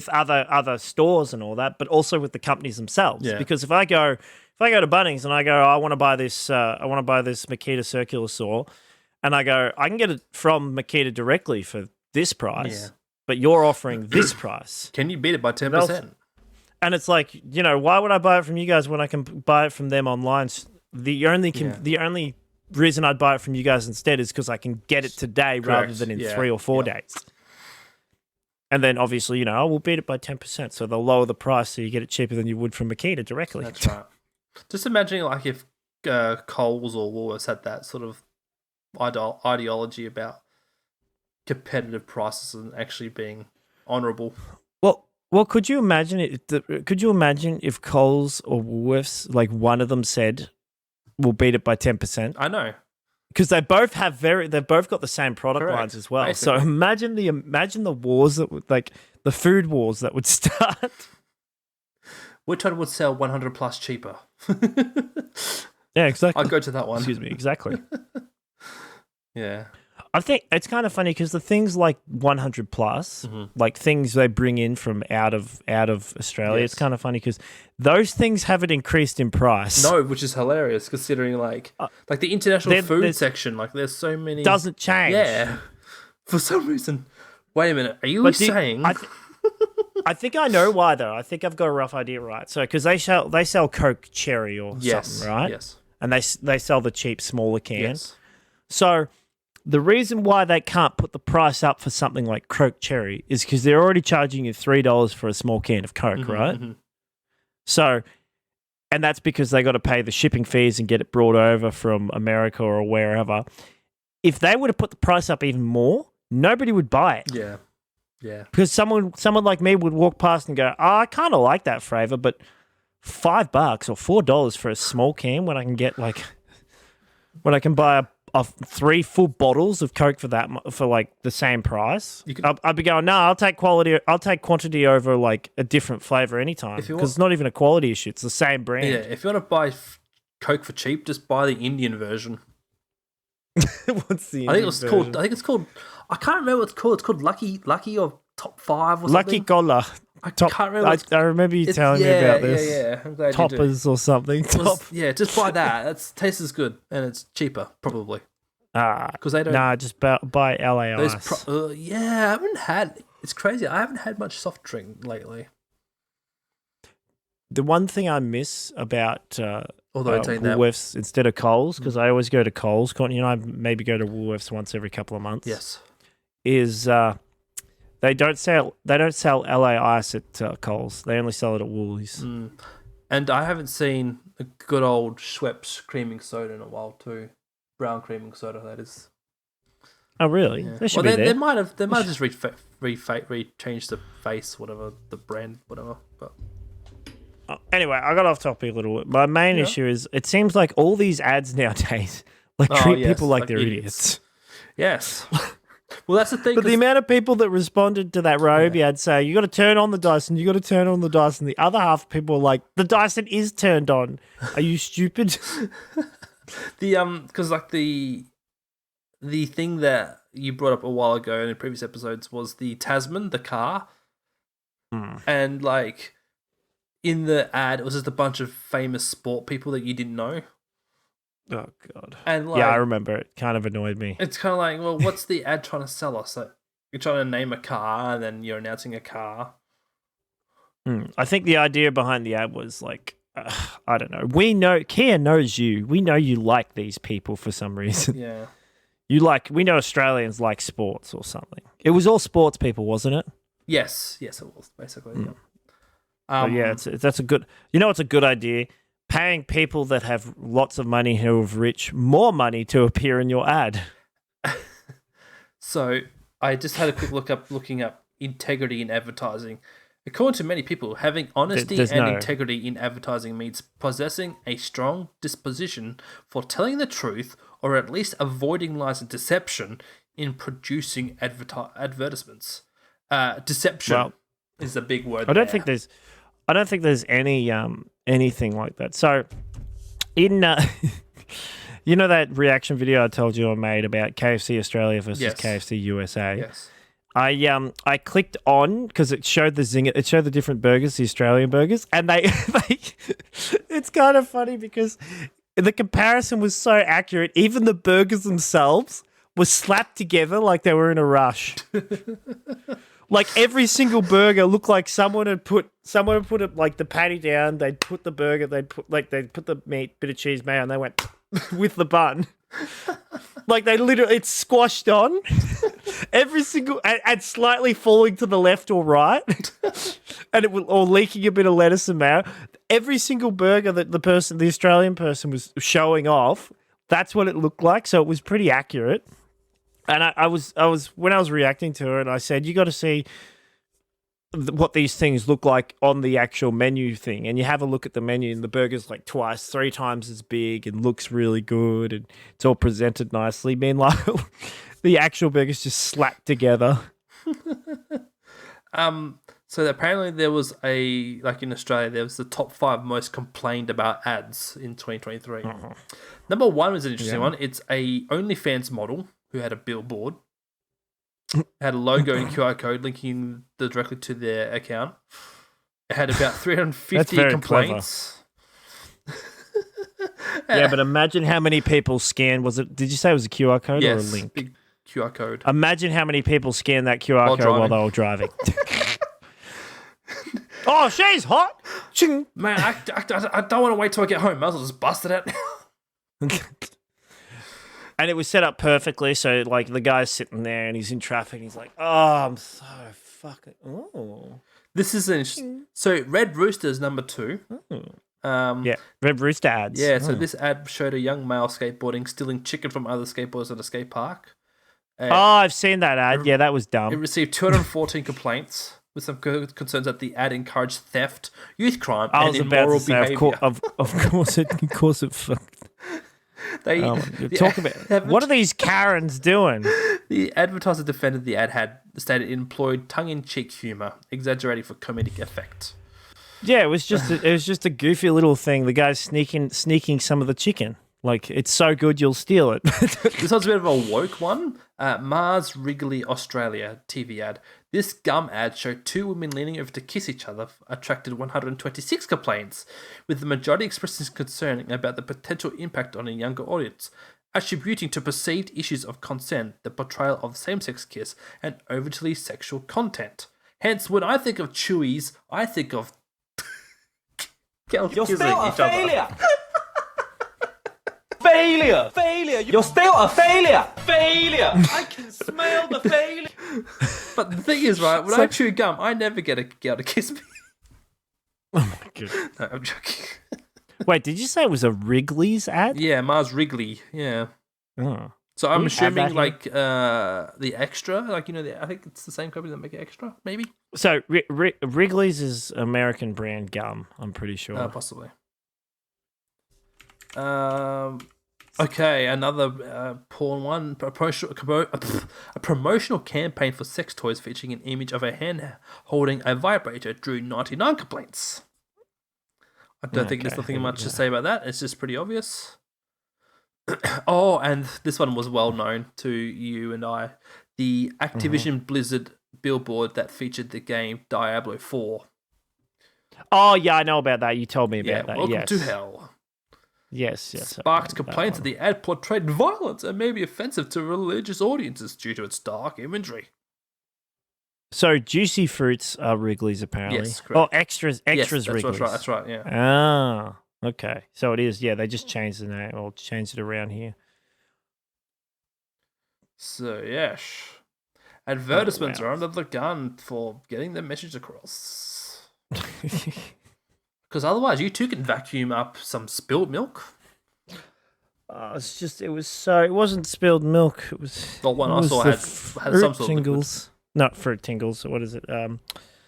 other stores and all that, but also with the companies themselves. Yeah. Because if I go to Bunnings and I go, I want to buy this Makita circular saw, and I go, I can get it from Makita directly for this price, but you're offering this price. Can you beat it by 10%? And it's like, why would I buy it from you guys when I can buy it from them online? The only reason I'd buy it from you guys instead is because I can get it today rather than in 3 or 4 days. And then obviously, we'll beat it by 10%. So they'll lower the price so you get it cheaper than you would from Makita directly. That's right. Just imagining like if Coles or Woolworths had that sort of ideology about competitive prices and actually being honourable. Well, could you imagine it? Could you imagine if Coles or Woolworths, like one of them said, "We'll beat it by 10%"? I know. Because they've both got the same product Correct. lines as well. Basically. So imagine the wars that would, like the food wars that would start. Which one would sell 100 plus cheaper? Yeah, exactly. I'll go to that one. Excuse me, exactly. Yeah. I think it's kind of funny because the things like 100 plus, like things they bring in from out of Australia, Yes. it's kind of funny because those things haven't increased in price. No, which is hilarious considering like the international food section, like there's so many doesn't change. Yeah. For some reason. Wait a minute. Are you But saying I think I know why though. I think I've got a rough idea, right? So because they sell Coke Cherry or something, right? Yes. And they sell the cheap smaller can. Yes. So the reason why they can't put the price up for something like Coke Cherry is because they're already charging you $3 for a small can of Coke, right? So, and that's because they got to pay the shipping fees and get it brought over from America or wherever. If they were to put the price up even more, nobody would buy it. Yeah. Yeah. Because someone like me would walk past and go, I kind of like that flavor, but $5 or $4 for a small can when I can get like when I can buy a 3 full bottles of Coke for for like the same price. I'd be going, no, I'll take quantity over like a different flavor anytime because it's not even a quality issue. It's the same brand. Yeah, if you want to buy Coke for cheap, just buy the Indian version. What's the? I think it's called. I can't remember what it's called. It's called Lucky or Top 5 or something. Lucky Cola. I can't remember. I remember you telling me about this. Yeah. I'm glad Toppers you do. or something. Yeah, just buy that. That tastes as good and it's cheaper probably. Because they don't. Nah, just buy LA Ice. Yeah, I haven't had. It's crazy. I haven't had much soft drink lately. The one thing I miss about that Woolworths instead of Coles, because I always go to Coles, I maybe go to Woolworths once every couple of months. Yes, is they don't sell LA Ice at Coles. They only sell it at Woolies. And I haven't seen a good old Schweppes creaming soda in a while too. Brown creaming soda, that is. Oh really? Yeah. They should be there. They might have just changed the face, whatever the brand, whatever. But anyway, I got off topic a little bit. My main issue is it seems like all these ads nowadays treat people like they're idiots. Yes. Well, that's the thing. But the amount of people that responded to that Ryobi ad saying, you got to turn on the Dyson, you got to turn on the Dyson. The other half of people are like, the Dyson is turned on. Are you stupid? Because like the thing that you brought up a while ago in the previous episodes was the Tasman, the car. And like in the ad, it was just a bunch of famous sport people that you didn't know. Oh god! And like, yeah, I remember it. Kind of annoyed me. It's kind of like, well, what's the ad trying to sell us? Like, you're trying to name a car, and then you're announcing a car. I think the idea behind the ad was like, I don't know. Kia knows you. We know you like these people for some reason. Yeah. We know Australians like sports or something. It was all sports people, wasn't it? Yes, it was basically. Yeah. But yeah, that's a good. It's a good idea. Paying people that have lots of money who are rich more money to appear in your ad. So I just had a quick looking up integrity in advertising. According to many people, having honesty integrity in advertising means possessing a strong disposition for telling the truth or at least avoiding lies and deception in producing advertisements. Deception is a big word. I don't think there's any anything like that. So in that reaction video I told you I made about KFC Australia versus KFC USA. Yes. I clicked on because it showed the different burgers, the Australian burgers, and they it's kind of funny because the comparison was so accurate. Even the burgers themselves were slapped together like they were in a rush. Like every single burger looked like someone had put it like the patty down. They'd put the burger. They'd put the meat, bit of cheese, mayo, and they went with the bun. Like it's squashed on. Every single and slightly falling to the left or right, and or leaking a bit of lettuce and mayo. Every single burger that the Australian person was showing off, that's what it looked like. So it was pretty accurate. And I was when I was reacting to it, I said, you got to see what these things look like on the actual menu thing. And you have a look at the menu and the burger's like 3 times as big and looks really good and it's all presented nicely. Meanwhile, the actual burger's just slapped together. So apparently there was in Australia, there was the top 5 most complained about ads in 2023. Number 1 was an interesting one. It's a OnlyFans model who had a billboard, had a logo and QR code linking directly to their account. It had about 350 complaints. Yeah, but imagine how many people scanned. Did you say it was a QR code or a link? Big QR code. Imagine how many people scanned that QR code while they were driving. Oh, she's hot. Man, I don't want to wait till I get home. Might as well just bust it out now. And it was set up perfectly, so like the guy's sitting there and he's in traffic and he's like, oh, I'm so fucking... Oh. This is interesting. So Red Rooster's number 2. Red Rooster ads. Yeah, so this ad showed a young male skateboarding, stealing chicken from other skateboarders at a skate park. I've seen that ad. Yeah, that was dumb. It received 214 complaints with some concerns that the ad encouraged theft, youth crime, and immoral behavior. Of course it fucked. They Talk about what are these Karens doing? The advertiser defended the ad had stated it employed tongue-in-cheek humor, exaggerating for comedic effect. Yeah, it was just a goofy little thing. The guy's sneaking some of the chicken. Like, it's so good you'll steal it. This one's a bit of a woke one. Mars Wrigley Australia TV ad. This gum ad showed two women leaning over to kiss each other, attracted 126 complaints, with the majority expressing concern about the potential impact on a younger audience, attributing to perceived issues of consent, the portrayal of same-sex kiss, and overtly sexual content. Hence, when I think of Chewies, I think of girls You're kissing still a each other. failure. Failure. You're still a failure. Failure. I can smell the failure. But the thing is, right, when I chew gum, I never get a girl to kiss me. Oh my god! No, I'm joking. Wait, did you say it was a Wrigley's ad? Yeah, Mars Wrigley. Yeah. Oh. So I'm We have that assuming here. like the extra, like I think it's the same company that make it extra, maybe. So Wrigley's is American brand gum. I'm pretty sure. Possibly. Okay, another porn one. A promotional campaign for sex toys featuring an image of a hand holding a vibrator drew 99 complaints. I don't think there's Okay, nothing here we much to go. say about that. It's just pretty obvious. Oh, and this one was well known to you and I. The Activision Blizzard billboard that featured the game Diablo 4. Oh yeah, I know about that. You told me about that. Welcome Yes. to hell. Yes. Sparked complaints that the ad portrayed violence and may be offensive to religious audiences due to its dark imagery. So juicy fruits are Wrigley's apparently. Yes, correct. Oh, extras Yes, Wrigley's. that's right, yeah. Ah, okay. So it is. Yeah, they just changed the name or changed it around here. So, yes. Advertisements Oh, wow. are under the gun for getting their message across. Because otherwise, you too can vacuum up some spilled milk. It's just it wasn't spilled milk. It was The one it I was saw the had some fruit sort of liquid. tingles. Not fruit tingles. What is it?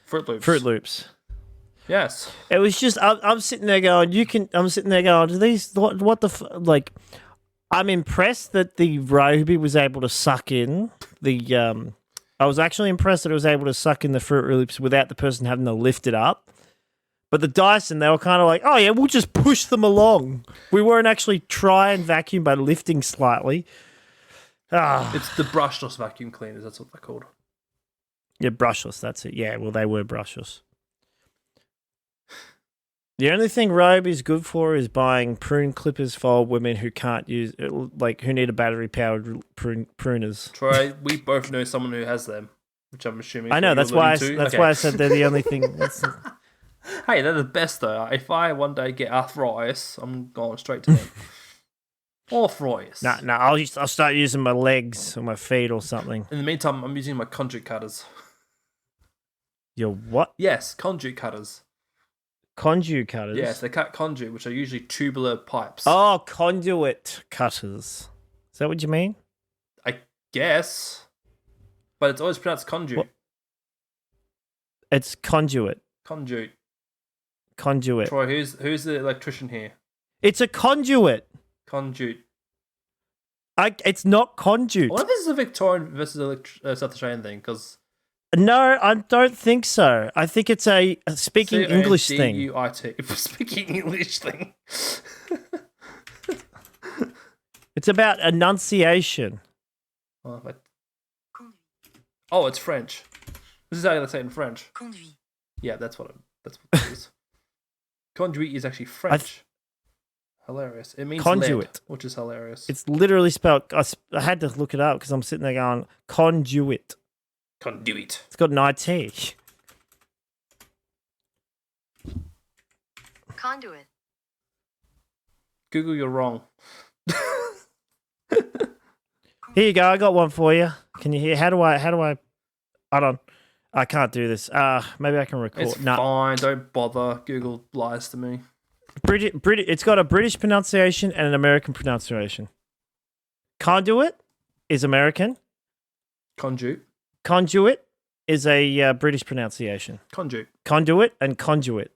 Fruit Loops. Fruit Loops. Yes. It was just I'm sitting there going, I'm sitting there going, do these what the like? I'm impressed that the Roby was able to suck in the. I was actually impressed that it was able to suck in the Fruit Loops without the person having to lift it up. But the Dyson, they were kind of like, oh yeah, we'll just push them along. We weren't actually try and vacuum by lifting slightly. It's the brushless vacuum cleaners, that's what they're called. Yeah, brushless, that's it. Yeah, well, they were brushless. The only thing Robe is good for is buying prune clippers for women who can't use, like, who need a battery-powered pruners. Troy, we both know someone who has them, which I'm assuming. I know, that's why I said they're the only thing. Hey, they're the best though. If I one day get arthritis, I'm going straight to them. Arthritis. No, I'll start using my legs or my feet or something. In the meantime, I'm using my conduit cutters. Your what? Yes, conduit cutters. Conduit cutters? Yes, they cut conduit, which are usually tubular pipes. Oh, conduit cutters. Is that what you mean? I guess. But it's always pronounced conduit. What? It's conduit. Conduit. Conduit. Troy, who's the electrician here? It's a conduit. Conduit. It's not conduit. I wonder if this is a Victorian versus South Australian thing, because... No, I don't think so. I think it's a speaking English thing. C-O-N-D-U-I-T. Speaking English thing. It's about enunciation. Oh, it's French. This is how they say it in French. Conduit. Yeah, that's what it is. Conduit is actually French. Hilarious. It means Conduit. lead, which is hilarious. It's literally spelled. I had to look it up because I'm sitting there going conduit. Conduit. It's got an IT. Conduit. Google, you're wrong. Here you go. I got one for you. Can you hear? How do I? Hold on. I can't do this. Maybe I can record. It's fine. Don't bother. Google lies to me. British. It's got a British pronunciation and an American pronunciation. Conduit is American. Conduit. Conduit is a British pronunciation. Conduit. Conduit and conduit.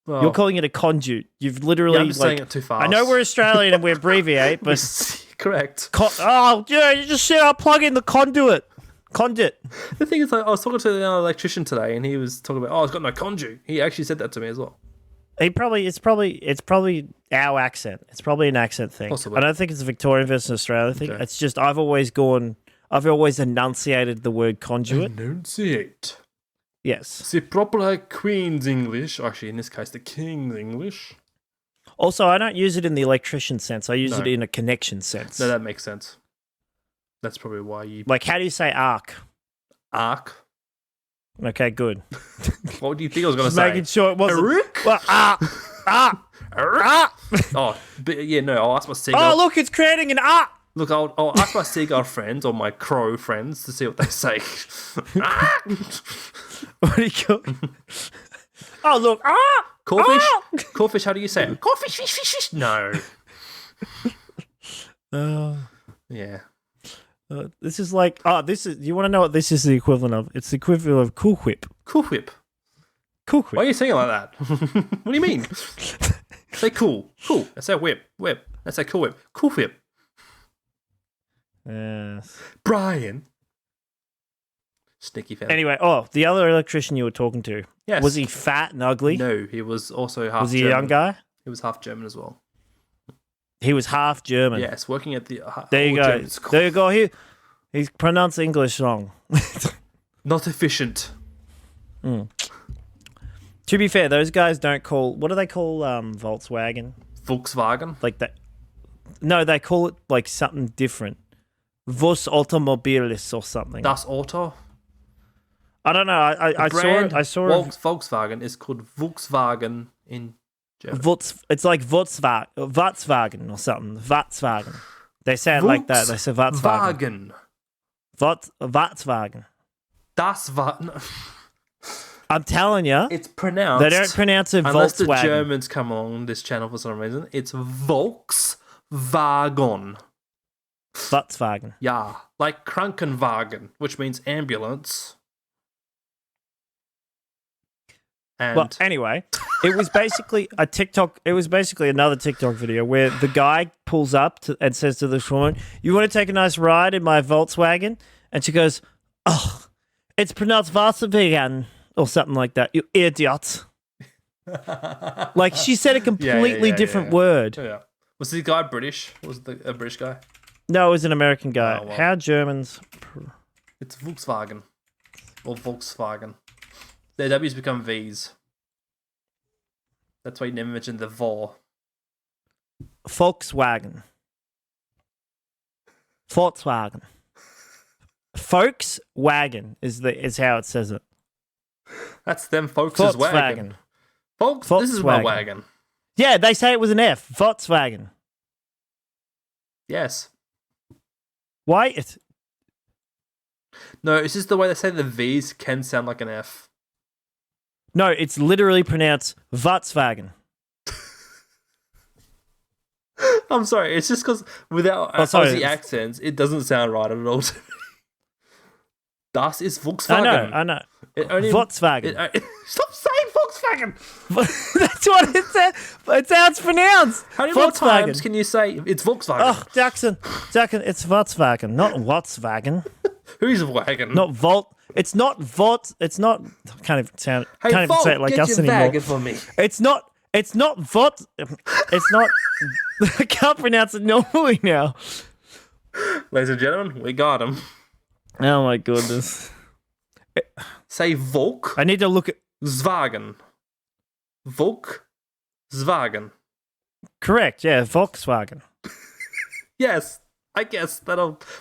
Well, You're calling it a conduit. You've literally I'm just saying it too fast. I know we're Australian and we abbreviate, but correct. oh yeah, you just said I'll plug in the conduit. Conduit. The thing is, like, I was talking to an electrician today, and he was talking about, it's got no conduit. He actually said that to me as well. It's probably our accent. It's probably an accent thing. Possibly. I don't think it's a Victorian versus Australian thing. Okay. It's just I've always enunciated the word conduit. Enunciate. Yes. The proper Queen's English, actually in this case the King's English. Also, I don't use it in the electrician sense. I use it in a connection sense. No, that makes sense. That's probably why you... Like, how do you say arc? Arc? Okay, good. What do you think I was going to Just say? making sure it wasn't... Arc? Well, Oh, but yeah, no, I'll ask my seagull... Oh, look, it's creating an arc! Look, I'll ask my seagull friends or my crow friends to see what they say. What do you call Oh, look. Crawfish? Crawfish, how do you say it? Crawfish, fish, fish, fish. No. Yeah. This is like... you want to know what this is the equivalent of? It's the equivalent of Cool Whip. Cool whip. Cool Why are Whip. you saying it like that? What do you mean? Say cool. Cool. That's a whip. Whip. That's a cool whip. Cool whip. Yes. Brian. Sneaky fan. Anyway, the other electrician you were talking to, Yes. was he fat and ugly? No, he was also half Was he German. a young guy? He was half German as well. He was half German. Yes, working at the There you all go. German school. There you go. He's pronounced English wrong. Not efficient. To be fair, those guys don't call... What do they call Volkswagen? Volkswagen. Like that? No, they call it like something different. Vos Automobilis or something. Das Auto. I don't know. I saw Volkswagen is called Volkswagen in German. It's like Volkswagen or something. Volkswagen. They say it like that. They say Volkswagen. Volkswagen. Das Wagen. I'm telling you, It's pronounced. they don't pronounce it Unless the Volkswagen. Germans come on this channel for some reason, it's Volkswagen. Volkswagen. Yeah, like Krankenwagen, which means ambulance. And Well, anyway, it was basically a TikTok. It was basically another TikTok video where the guy pulls up and says to this woman, "You want to take a nice ride in my Volkswagen?" And she goes, "Oh, it's pronounced Volkswagen or something like that. You idiot!" Like she said a completely different word. yeah. Was the guy British? Was it a British guy? No, it was an American guy. Oh, well. How Germans? It's Volkswagen. Or Volkswagen. Their W's become V's. That's why you never mentioned the Vol. Volkswagen. Volkswagen. Volkswagen is how it says it. That's them folks' wagon. Volkswagen. Folks, this is my Volkswagen. wagon. Yeah, they say it was an F. Volkswagen. Yes. Why? It's No, it's just the way they say the V's can sound like an F. no, it's literally pronounced Volkswagen. I'm sorry, it's just because without sorry. Aussie accents, it doesn't sound right at all to me. Das ist Volkswagen. I know. It only, Volkswagen. Stop saying Volkswagen! That's what it says. It's how it's pronounced. How many more Volkswagen. times can you say it's Volkswagen? Oh, Jackson, it's Volkswagen, not Volkswagen, Who's wagon? not Volt. It's not Volt. It's not. Can't even sound. Hey, can't even Volt, say it like get us your anymore. wagon for me. It's not. It's not Vot. It's not. I can't pronounce it normally now. Ladies and gentlemen, we got him. Oh my goodness. Say Volk. I need to look at. Zwagen. Volkswagen. Correct. Yeah, Volkswagen. Yes, I guess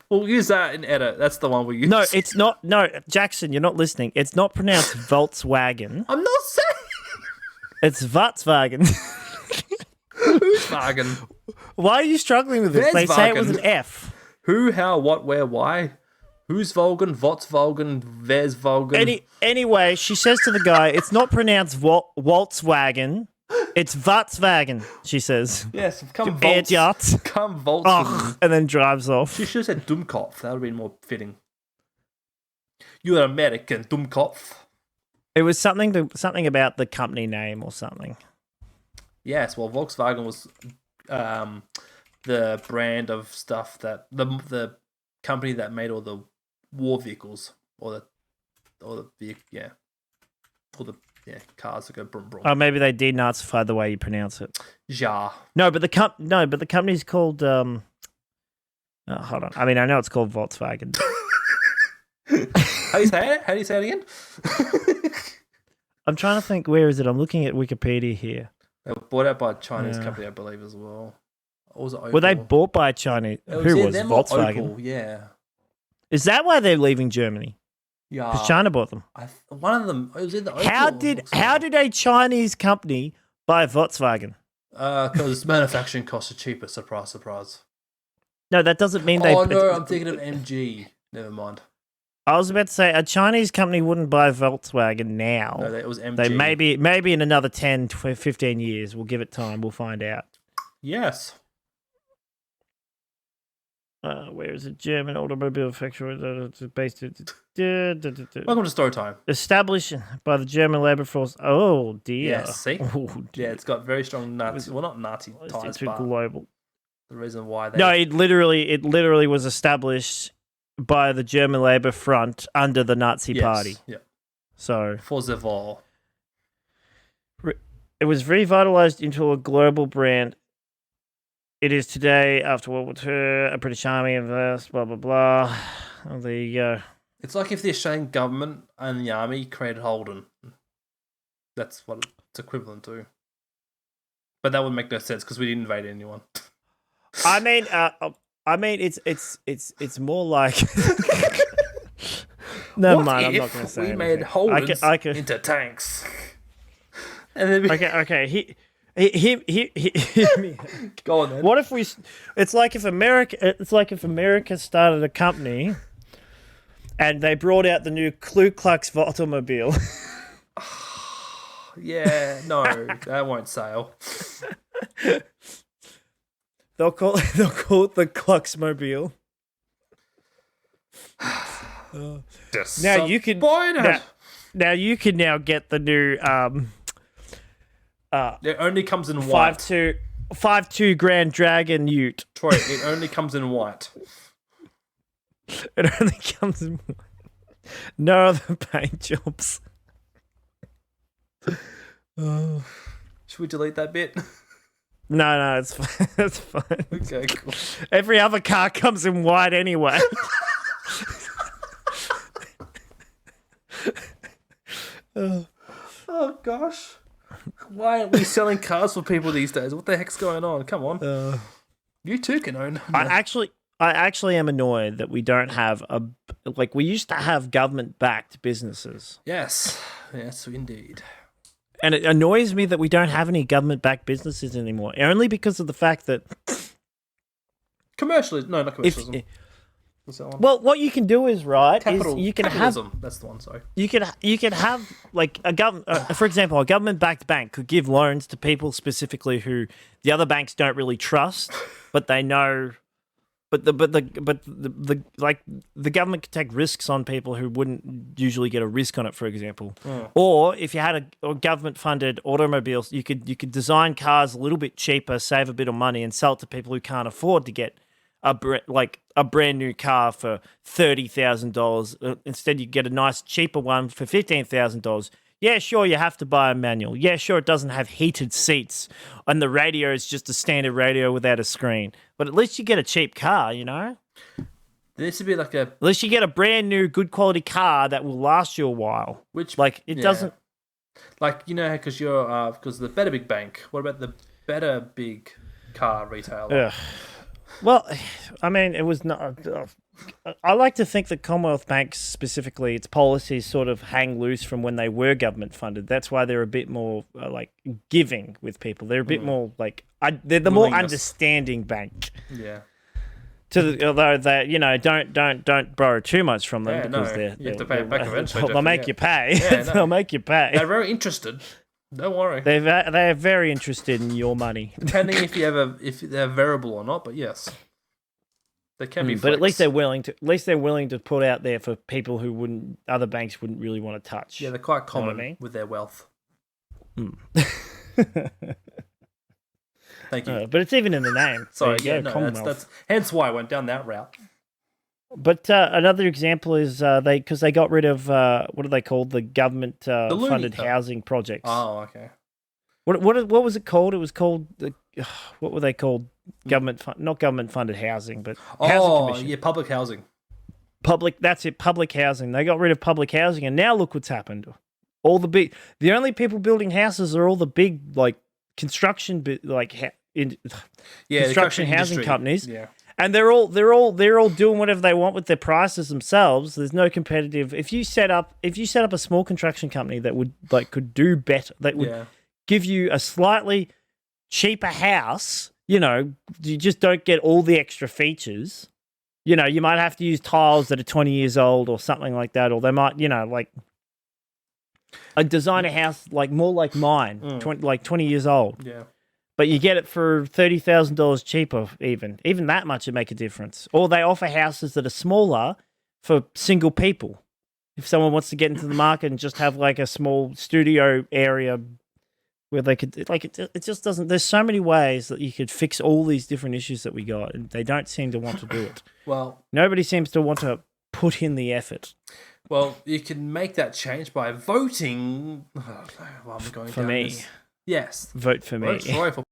we'll use that in edit. That's the one we use. No, it's not. No, Jackson, you're not listening. It's not pronounced Volkswagen. I'm not saying It's Volkswagen. who's wagon. Why are you struggling with this? There's They say it was Wagen. an F. Who, how, what, where, why? Who's Volgan? What's Volgan? Where's Volgan? Anyway, she says to the guy, it's not pronounced Volkswagen. It's Volkswagen, she says. Yes, come Idiot. Come Volkswagen. Oh, and then drives off. She should have said Dummkopf. That would have been more fitting. You're an American, Dummkopf. It was something about the company name or something. Yes, well, Volkswagen was the brand of stuff that the company that made all the war vehicles or the cars that go brum brum. Oh, maybe they denazified the way you pronounce it. Ja. No, but the company's called hold on. I mean, I know it's called Volkswagen. How do you say it? How do you say it again? I'm trying to think. Where is it? I'm looking at Wikipedia here. They were bought out by a Chinese company, I believe, as well. Or was it Opel? Were they bought by a Chinese? Who was them or Volkswagen? Opel, yeah. Is that why they're leaving Germany? Yeah. Because China bought them. One of them. It was either Opel How or did Volkswagen. a Chinese company buy Volkswagen? Because manufacturing costs are cheaper. Surprise, surprise. No, that doesn't mean they. Oh no, I'm thinking of MG. Never mind. I was about to say a Chinese company wouldn't buy Volkswagen now. No, it was MG. They maybe in another 10, 15 years. We'll give it time. We'll find out. Yes. Where is it? German automobile manufacturer based in. Welcome to story time. Established by the German Labour Force. Oh dear. Yes, see? Oh, Yeah, it's got very strong Nazi. Well, not Nazi ties, it's but global. the reason why they. No, it literally was established by the German Labour Front under the Nazi Party. Yeah. So For the Wahl. it was revitalized into a global brand. It is today, after World War II, a British Army invest, blah, blah, blah. Oh, there you go. It's like if the Australian government and the army created Holden. That's what it's equivalent to. But that would make no sense because we didn't invade anyone. I mean, it's more like. Never What mind. I'm if not going to say. we anything. made Holdens I could. into tanks? And then Okay. Hear me. Go on then. What if we? It's like if America started a company, and they brought out the new Ku Klux automobile. Yeah, no, that won't sail. They'll call it the Kluxmobile. Now you can now you can now get the new It only comes in white. 5.2 Grand Dragon Ute. Troy, it only comes in white. It only comes in no other paint jobs. Should we delete that bit? No, it's fine. It's fine. Okay, cool. Every other car comes in white anyway. Oh gosh. Why aren't we selling cars for people these days? What the heck's going on? Come on. You too can own. I actually am annoyed that we don't have we used to have government-backed businesses. Yes, indeed. And it annoys me that we don't have any government-backed businesses anymore. Only because of the fact that Commercialism? No, not commercialism. What's that one? Well, what you can do is Capitalism. That's the one. Sorry. You can have like a government, for example, a government-backed bank could give loans to people specifically who the other banks don't really trust, but they know. But the government could take risks on people who wouldn't usually get a risk on it, for example. Or if you had a government-funded automobiles, you could design cars a little bit cheaper, save a bit of money, and sell it to people who can't afford to get a brand new car for $30,000. Instead, you get a nice cheaper one for $15,000. Yeah, sure, you have to buy a manual. Yeah, sure, it doesn't have heated seats, and the radio is just a standard radio without a screen. But at least you get a cheap car, you know? There needs to be like a... At least you get a brand new, good quality car that will last you a while. Doesn't... Like, you know, because you're... because the Better Big Bank. What about the Better Big Car Retailer? Ugh. Well, I mean, it was not... I like to think that Commonwealth Bank specifically, its policies sort of hang loose from when they were government funded. That's why they're a bit more giving with people. They're a bit more they're the more understanding bank. Yeah. Although they, don't borrow too much from them because you have to pay it back eventually. They'll make you pay. Yeah, They'll make you pay. They're very interested. Don't worry. They're very interested in your money. Depending if they're variable or not, but yes. They can be, but at least they're willing to put out there for people who other banks wouldn't really want to touch. Yeah, they're quite common with their wealth. Thank you. But it's even in the name. Sorry, There you yeah, go, no, Commonwealth. that's hence why I went down that route. But another example is because they got rid of what are they called? The government Loony funded Bin. housing projects. Oh, okay. What was it called? It was called what were they called? Not government funded housing, but housing commission. Yeah, public housing. Public. That's it. Public housing. They got rid of public housing, and now look what's happened. The only people building houses are all the big construction construction housing industry. companies. Yeah. And they're all doing whatever they want with their prices themselves. There's no competitive. If you set up a small construction company that would could do better, that would give you a slightly cheaper house, you just don't get all the extra features. You might have to use tiles that are 20 years old or something like that, or they might, design a house more like mine, 20 years old. Yeah. But you get it for $30,000 cheaper, even that much would make a difference. Or they offer houses that are smaller for single people. If someone wants to get into the market and just have a small studio area where they could, it just doesn't. There's so many ways that you could fix all these different issues that we got, and they don't seem to want to do it. Well, nobody seems to want to put in the effort. Well, you can make that change by voting. Oh, well, I'm going for down me. This. Yes. Vote for me. Vote Troy for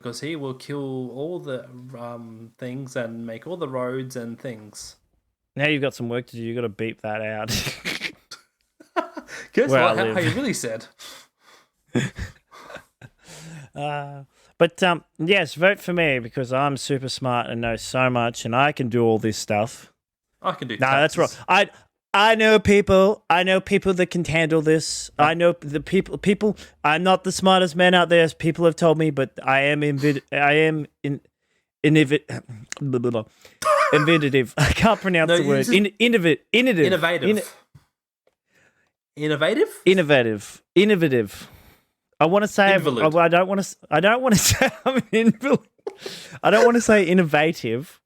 because he will kill all the things and make all the roads and things. Now you've got some work to do. You've got to beep that out. Guess Where what? I How live. you really said. But yes, vote for me because I'm super smart and know so much, and I can do all this stuff. I can do. No, that's wrong. I know people. I know people that can handle this. I know the people. I'm not the smartest man out there, as people have told me, but I am innovative. I can't pronounce the word. Innovative. I want to say. Invalid. I don't want to say I'm an invalid. I don't want to say innovative.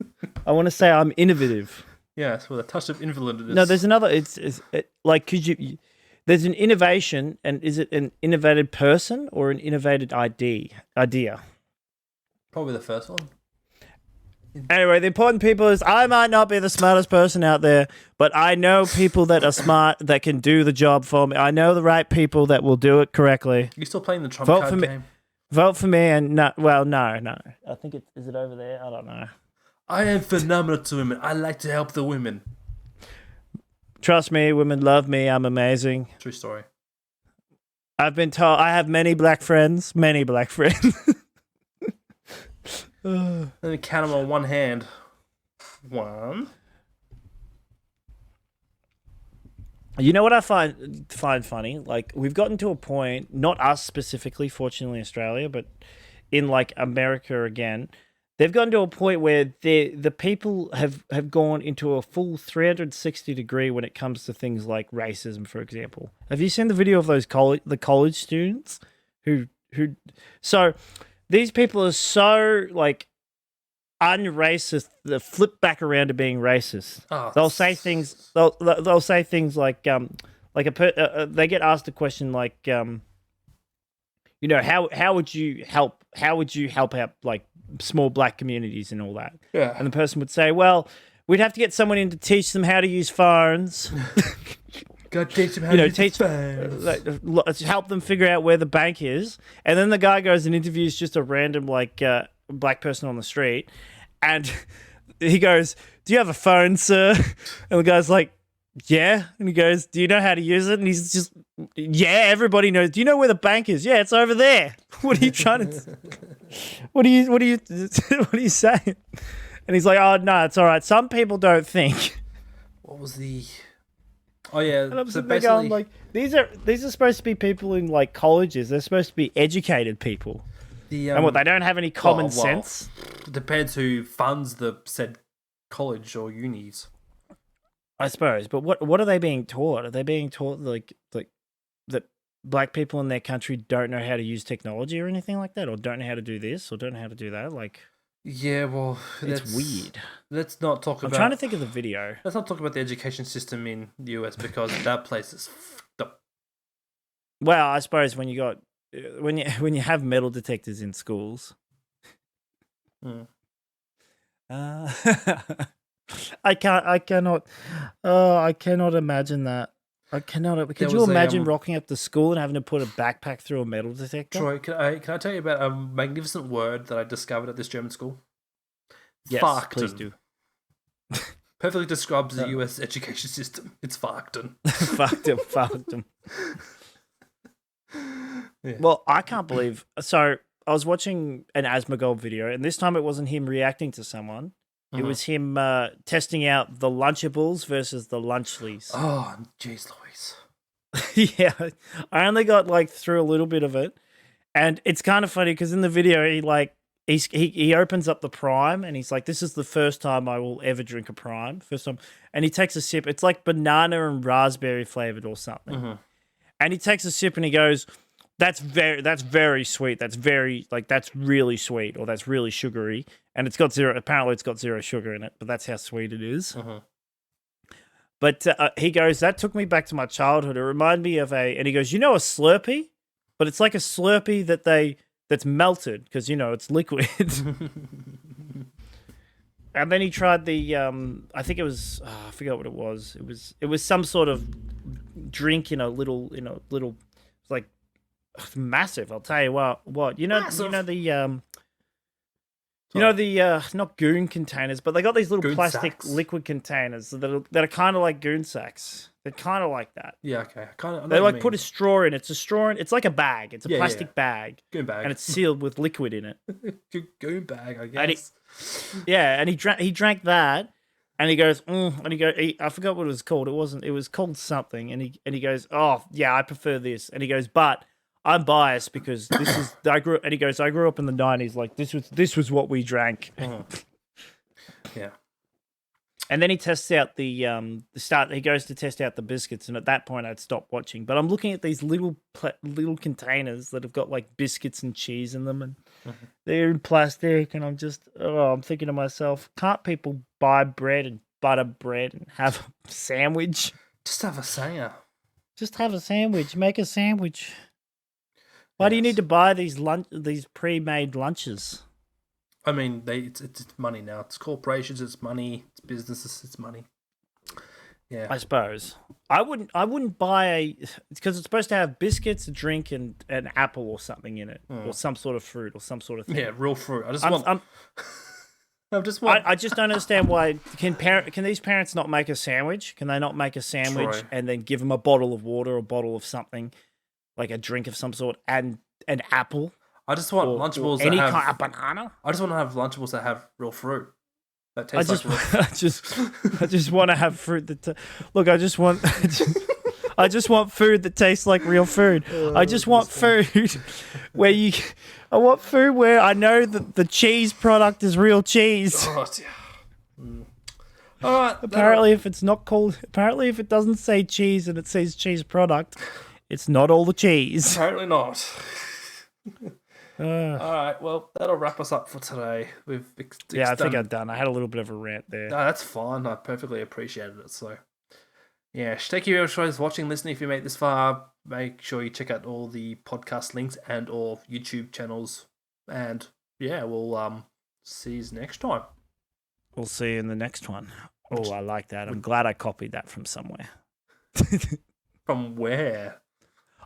I want to say I'm innovative. Yes, with a touch of invalidness. No, there's another. Could you? There's an innovation, and is it an innovated person or an innovated idea? Probably the first one. Anyway, the important people is I might not be the smartest person out there, but I know people that are smart that can do the job for me. I know the right people that will do it correctly. You still playing the Trump Vote card for me. game? Vote for me, and no. I think is it over there? I don't know. I am phenomenal to women. I like to help the women. Trust me, women love me. I'm amazing. True story. I've been told I have many black friends. Many black friends. Let me count them on one hand. One. You know what I find funny? We've gotten to a point, not us specifically, fortunately Australia, but in America again, they've gotten to a point where the people have gone into a full 360 degree when it comes to things like racism, for example. Have you seen the video of those the college students who so these people are so unracist, they flip back around to being racist. Oh, they'll say things. They'll say things like they get asked a question like how would you help out small black communities and all that? Yeah. And the person would say, well, we'd have to get someone in to teach them how to use phones. Go teach them how to use phones. Help them figure out where the bank is. And then the guy goes and interviews just a random black person on the street, and he goes, "Do you have a phone, sir?" And the guy's like, yeah. And he goes, do you know how to use it? And he's just, yeah, everybody knows. Do you know where the bank is? Yeah, it's over there. What are you trying to, what are you, what are you saying? And he's like, oh, no, it's all right. Some people don't think. What was the? Oh yeah. And I'm So sitting there basically, going, like, these are supposed to be people in, like, colleges. They're supposed to be educated people. the And what, they don't have any common well, sense? it depends who funds the said college or unis. I suppose. But what are they being taught? Are they being taught, like that black people in their country don't know how to use technology or anything like that? Or don't know how to do this? Or don't know how to do that? Like, Yeah, well, it's weird. Let's not talk I'm about. trying to think of the video. Let's not talk about the education system in the US because that place is fucked up. Well, I suppose when you have metal detectors in schools, Hmm. I cannot imagine that. I cannot. Could you was a, imagine rocking up to school and having to put a backpack through a metal detector? Troy, can I tell you about a magnificent word that I discovered at this German school? Yes, Fakten. please do. Perfectly describes the US education system. It's Fakten. Fucked him. Yeah. Well, I can't believe. So I was watching an Asmongold video, and this time it wasn't him reacting to someone. It was him testing out the Lunchables versus the Lunchleys. Oh, jeez Louise. Yeah, I only got like through a little bit of it, and it's kind of funny because in the video he opens up the Prime and he's like, "This is the first time I will ever drink a Prime, first time," and he takes a sip. It's like banana and raspberry flavored or something, and he takes a sip and he goes, That's very sweet. That's really sweet, or that's really sugary, and apparently it's got zero sugar in it, but that's how sweet it is." But he goes, that took me back to my childhood. It reminded me of and he goes, you know, a Slurpee, but it's like a Slurpee that's melted because it's liquid. And then he tried the I think it was I forgot what it was. It was some sort of drink in a little like massive. I'll tell you what. Massive. Not goon containers, but they got these little Goon plastic sacks? liquid containers that are kind of like goon sacks. They're kind of like that. Yeah, okay. They like put a straw in. It's a straw in. It's like a bag. It's a plastic bag, goon bag. and it's sealed with liquid in it. goon bag, I And guess. Yeah, and he drank that, and he goes, and I forgot what it was called. It was called something, and he goes, oh yeah, I prefer this, and he goes, but I'm biased because this is I grew up in the 90s. Like this was what we drank. Yeah. And then he tests out the start. He goes to test out the biscuits, and at that point, I'd stopped watching. But I'm looking at these little containers that have got like biscuits and cheese in them, and they're in plastic. And I'm thinking to myself, can't people buy bread and butter bread and have a sandwich? Just have a sanger. Just have a sandwich. Make a sandwich. Why do you need to buy these pre-made lunches? I mean, it's money now. It's corporations. It's money. It's businesses. It's money. Yeah, I suppose I wouldn't buy because it's supposed to have biscuits, a drink, and an apple or something in it, or some sort of fruit or some sort of thing. Yeah, real fruit. I just don't understand why can these parents not make a sandwich? Can they not make a sandwich True. and then give them a bottle of water, a bottle of something, like a drink of some sort, and an apple? I just want Or Lunchables any that have. kind of banana. I just want to have Lunchables that have real fruit. That tastes like real. I just want to have fruit that. Look, I just want food that tastes like real food. I just want food where I want food where I know that the cheese product is real cheese. Oh, dear. All right. Apparently, if it doesn't say cheese and it says cheese product, it's not all the cheese. Apparently not. All right. Well, that'll wrap us up for today. Yeah, I think I'm done. I had a little bit of a rant there. No, that's fine. I perfectly appreciated it. So, yeah, thank you everyone for watching, listening. If you made it this far, make sure you check out all the podcast links and all YouTube channels. And yeah, we'll see you next time. We'll see you in the next one. Oh, I like that. I'm glad I copied that from somewhere. From where?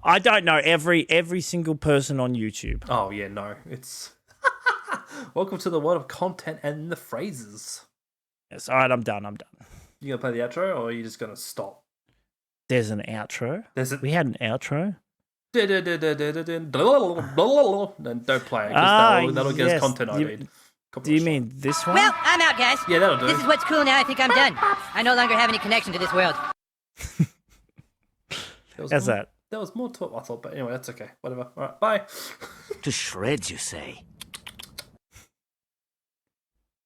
I don't know. Every single person on YouTube. Oh yeah, no. It's welcome to the world of content and the phrases. Yes. All right. I'm done. You gonna play the outro, or are you just gonna stop? There's an outro. We had an outro. Then don't play it because that'll get us content ID. Do you mean this one? Well, I'm out, guys. Yeah, that'll do. This is what's cool now. I think I'm done. I no longer have any connection to this world. How's that? There was more to it, I thought, but anyway, that's okay. Whatever. All right, bye. To shreds, you say?